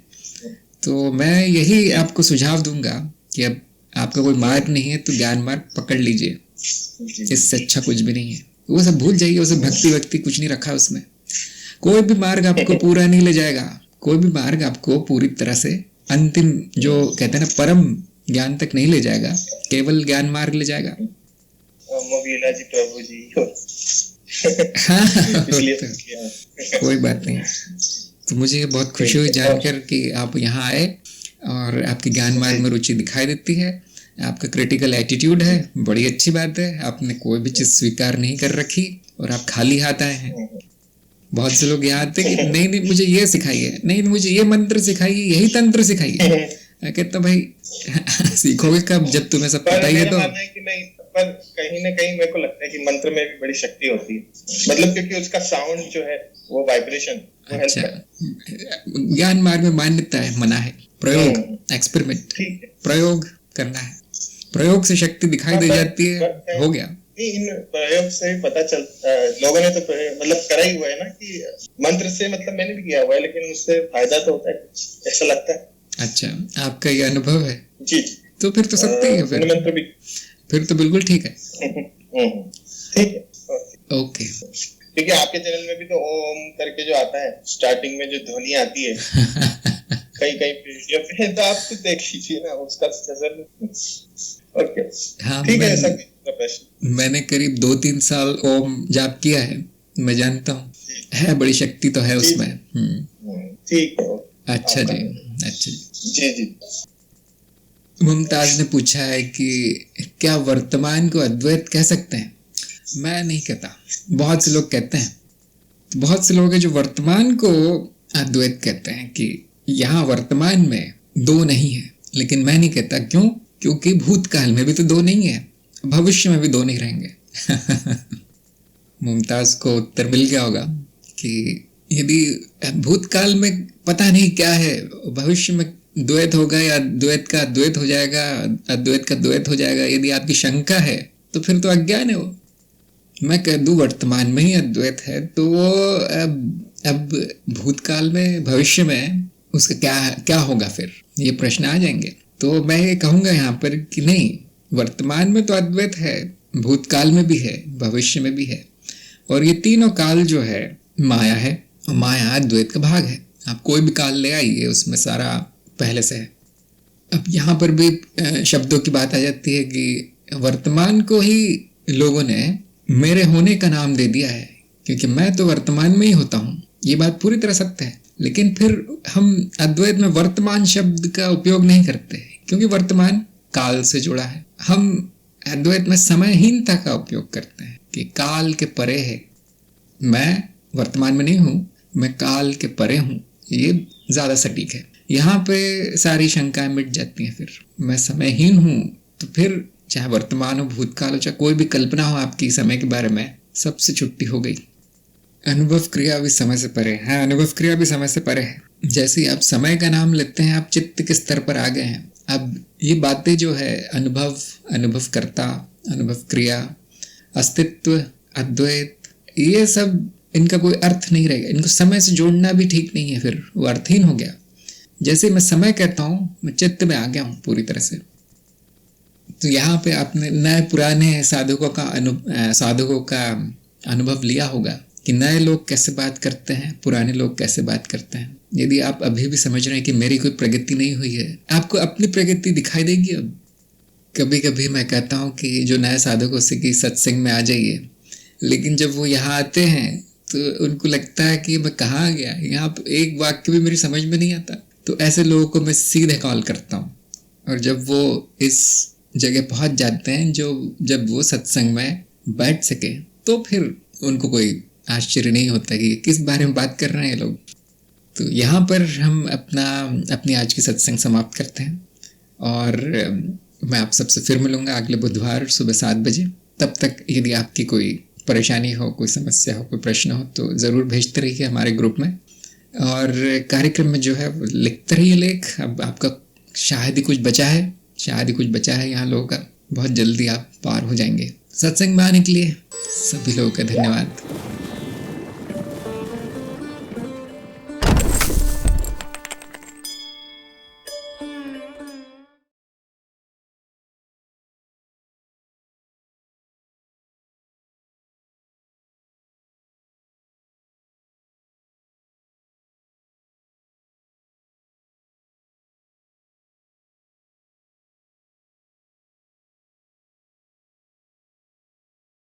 तो मैं यही आपको सुझाव दूंगा कि अब आपका कोई मार्ग नहीं है तो ज्ञान मार्ग पकड़ लीजिए, इससे अच्छा कुछ भी नहीं है। वो सब भूल जाइए, वो सब भक्ति कुछ नहीं रखा उसमें। कोई भी मार्ग आपको पूरा नहीं ले जाएगा, कोई भी मार्ग आपको पूरी तरह से अंतिम जो कहते हैं ना परम ज्ञान तक नहीं ले जाएगा, केवल ज्ञान मार्ग ले जाएगा। मोबिला जी, प्रभु जी। हाँ, कोई बात नहीं। तो मुझे बहुत खुशी हुई जानकर कि आप यहाँ आए और आपकी ज्ञान मार्ग में रुचि दिखाई देती है। आपका क्रिटिकल एटीट्यूड है, बड़ी अच्छी बात है। आपने कोई भी चीज़ स्वीकार नहीं कर रखी और आप खाली हाथ आए हैं। बहुत से लोग यहाँ आते कि नहीं मुझे ये सिखाइए, नहीं मुझे ये मंत्र सिखाइए, यही तंत्र सिखाइए। कहता भाई सीखोगे कब, जब तुम्हें सब पता ही है। तो पर कहीं ना कहीं मेरे को लगता है कि मंत्र में भी बड़ी शक्ति होती है, मतलब क्योंकि उसका साउंड जो है वो वाइब्रेशन। अच्छा, ज्ञान मार्ग में मान्यता है, मना है प्रयोग, एक्सपेरिमेंट, प्रयोग करना है। प्रयोग से शक्ति दिखाई दे जाती है, हो गया। इन प्रयोग से भी पता चलता, लोगों ने तो मतलब करा ही हुआ है ना कि मंत्र से, मतलब मैंने भी किया हुआ है, लेकिन उससे फायदा तो होता है, ऐसा लगता है। अच्छा, आपका ये अनुभव है? जी। तो फिर तो सकते ही है, फिर तो बिल्कुल ठीक है। ठीक है, ओके। क्योंकि आपके चैनल में भी तो ओम करके जो आता है, स्टार्टिंग में जो ध्वनि आती है कई वीडियो पे, तो आप खुद देख लीजिए ना उसका असर। ओके, हाँ, ठीक है। ऐसा प्रश्न मैंने करीब 2-3 साल ओम जाप किया है, मैं जानता हूँ, है बड़ी शक्ति तो है उसमें। ठीक है, अच्छा जी, अच्छा जी जी। मुमताज ने पूछा है कि क्या वर्तमान को अद्वैत कह सकते हैं? मैं नहीं कहता, बहुत से लोग कहते हैं। बहुत से लोग हैं जो वर्तमान को अद्वैत कहते हैं कि यहाँ वर्तमान में दो नहीं है, लेकिन मैं नहीं कहता। क्यों? क्योंकि भूतकाल में भी तो दो नहीं है, भविष्य में भी दो नहीं रहेंगे। मुमताज को उत्तर मिल गया होगा कि यदि भूतकाल में पता नहीं क्या है, भविष्य में द्वैत होगा या द्वैत का अद्वैत हो जाएगा, अद्वैत का द्वैत हो जाएगा, यदि आपकी शंका है तो फिर तो अज्ञान है वो। मैं कह दूं वर्तमान में ही अद्वैत है तो वो अब भूतकाल में, भविष्य में उसका क्या होगा, फिर ये प्रश्न आ जाएंगे। तो मैं ये कहूँगा यहाँ पर कि नहीं, वर्तमान में तो अद्वैत है, भूतकाल में भी है, भविष्य में भी है, और ये तीनों काल जो है माया है, और माया अद्वैत का भाग है। आप कोई भी काल ले आइए, उसमें सारा पहले से है। अब यहाँ पर भी शब्दों की बात आ जाती है कि वर्तमान को ही लोगों ने मेरे होने का नाम दे दिया है, क्योंकि मैं तो वर्तमान में ही होता हूँ। ये बात पूरी तरह सत्य है, लेकिन फिर हम अद्वैत में वर्तमान शब्द का उपयोग नहीं करते, क्योंकि वर्तमान काल से जुड़ा है। हम अद्वैत में समयहीनता का उपयोग करते हैं कि काल के परे है, मैं वर्तमान में नहीं हूँ, मैं काल के परे हूँ। ये ज़्यादा सटीक है। यहाँ पे सारी शंकाएं मिट जाती हैं। फिर मैं समयहीन हूँ, तो फिर चाहे वर्तमान हो, भूतकाल हो, चाहे कोई भी कल्पना हो आपकी समय के बारे में, सबसे छुट्टी हो गई। अनुभव क्रिया भी समय से परे है। अनुभव क्रिया भी समय से परे है। जैसे ही आप समय का नाम लेते हैं, आप चित्त के स्तर पर आ गए हैं। अब ये बातें जो है अनुभव, अनुभवकर्ता, अनुभव क्रिया, अस्तित्व, अद्वैत, ये सब इनका कोई अर्थ नहीं रहेगा। इनको समय से जोड़ना भी ठीक नहीं है, फिर वो अर्थहीन हो गया। जैसे मैं समय कहता हूँ, मैं चित्त में आ गया हूँ पूरी तरह से। तो यहाँ पे आपने नए पुराने साधकों का अनुभव लिया होगा कि नए लोग कैसे बात करते हैं, पुराने लोग कैसे बात करते हैं। यदि आप अभी भी समझ रहे हैं कि मेरी कोई प्रगति नहीं हुई है, आपको अपनी प्रगति दिखाई देगी। अब कभी कभी मैं कहता हूँ कि जो नए साधकों से कि सत्संग में आ जाइए, लेकिन जब वो यहाँ आते हैं तो उनको लगता है कि मैं कहाँ गया, यहाँ एक वाक्य भी मेरी समझ में नहीं आता। तो ऐसे लोगों को मैं सीधे कॉल करता हूँ, और जब वो इस जगह पहुँच जाते हैं जब वो सत्संग में बैठ सके, तो फिर उनको कोई आश्चर्य नहीं होता कि किस बारे में बात कर रहे हैं लोग। तो यहाँ पर हम अपनी आज की सत्संग समाप्त करते हैं, और मैं आप सबसे फिर मिलूँगा अगले बुधवार सुबह 7 बजे। तब तक यदि आपकी कोई परेशानी हो, कोई समस्या हो, कोई प्रश्न हो, तो ज़रूर भेजते रहिए हमारे ग्रुप में, और कार्यक्रम में जो है वो लिखते रहिए लेख। अब आपका शायद ही कुछ बचा है यहाँ लोगों का। बहुत जल्दी आप पार हो जाएंगे। सत्संग में आने के लिए सभी लोगों का धन्यवाद।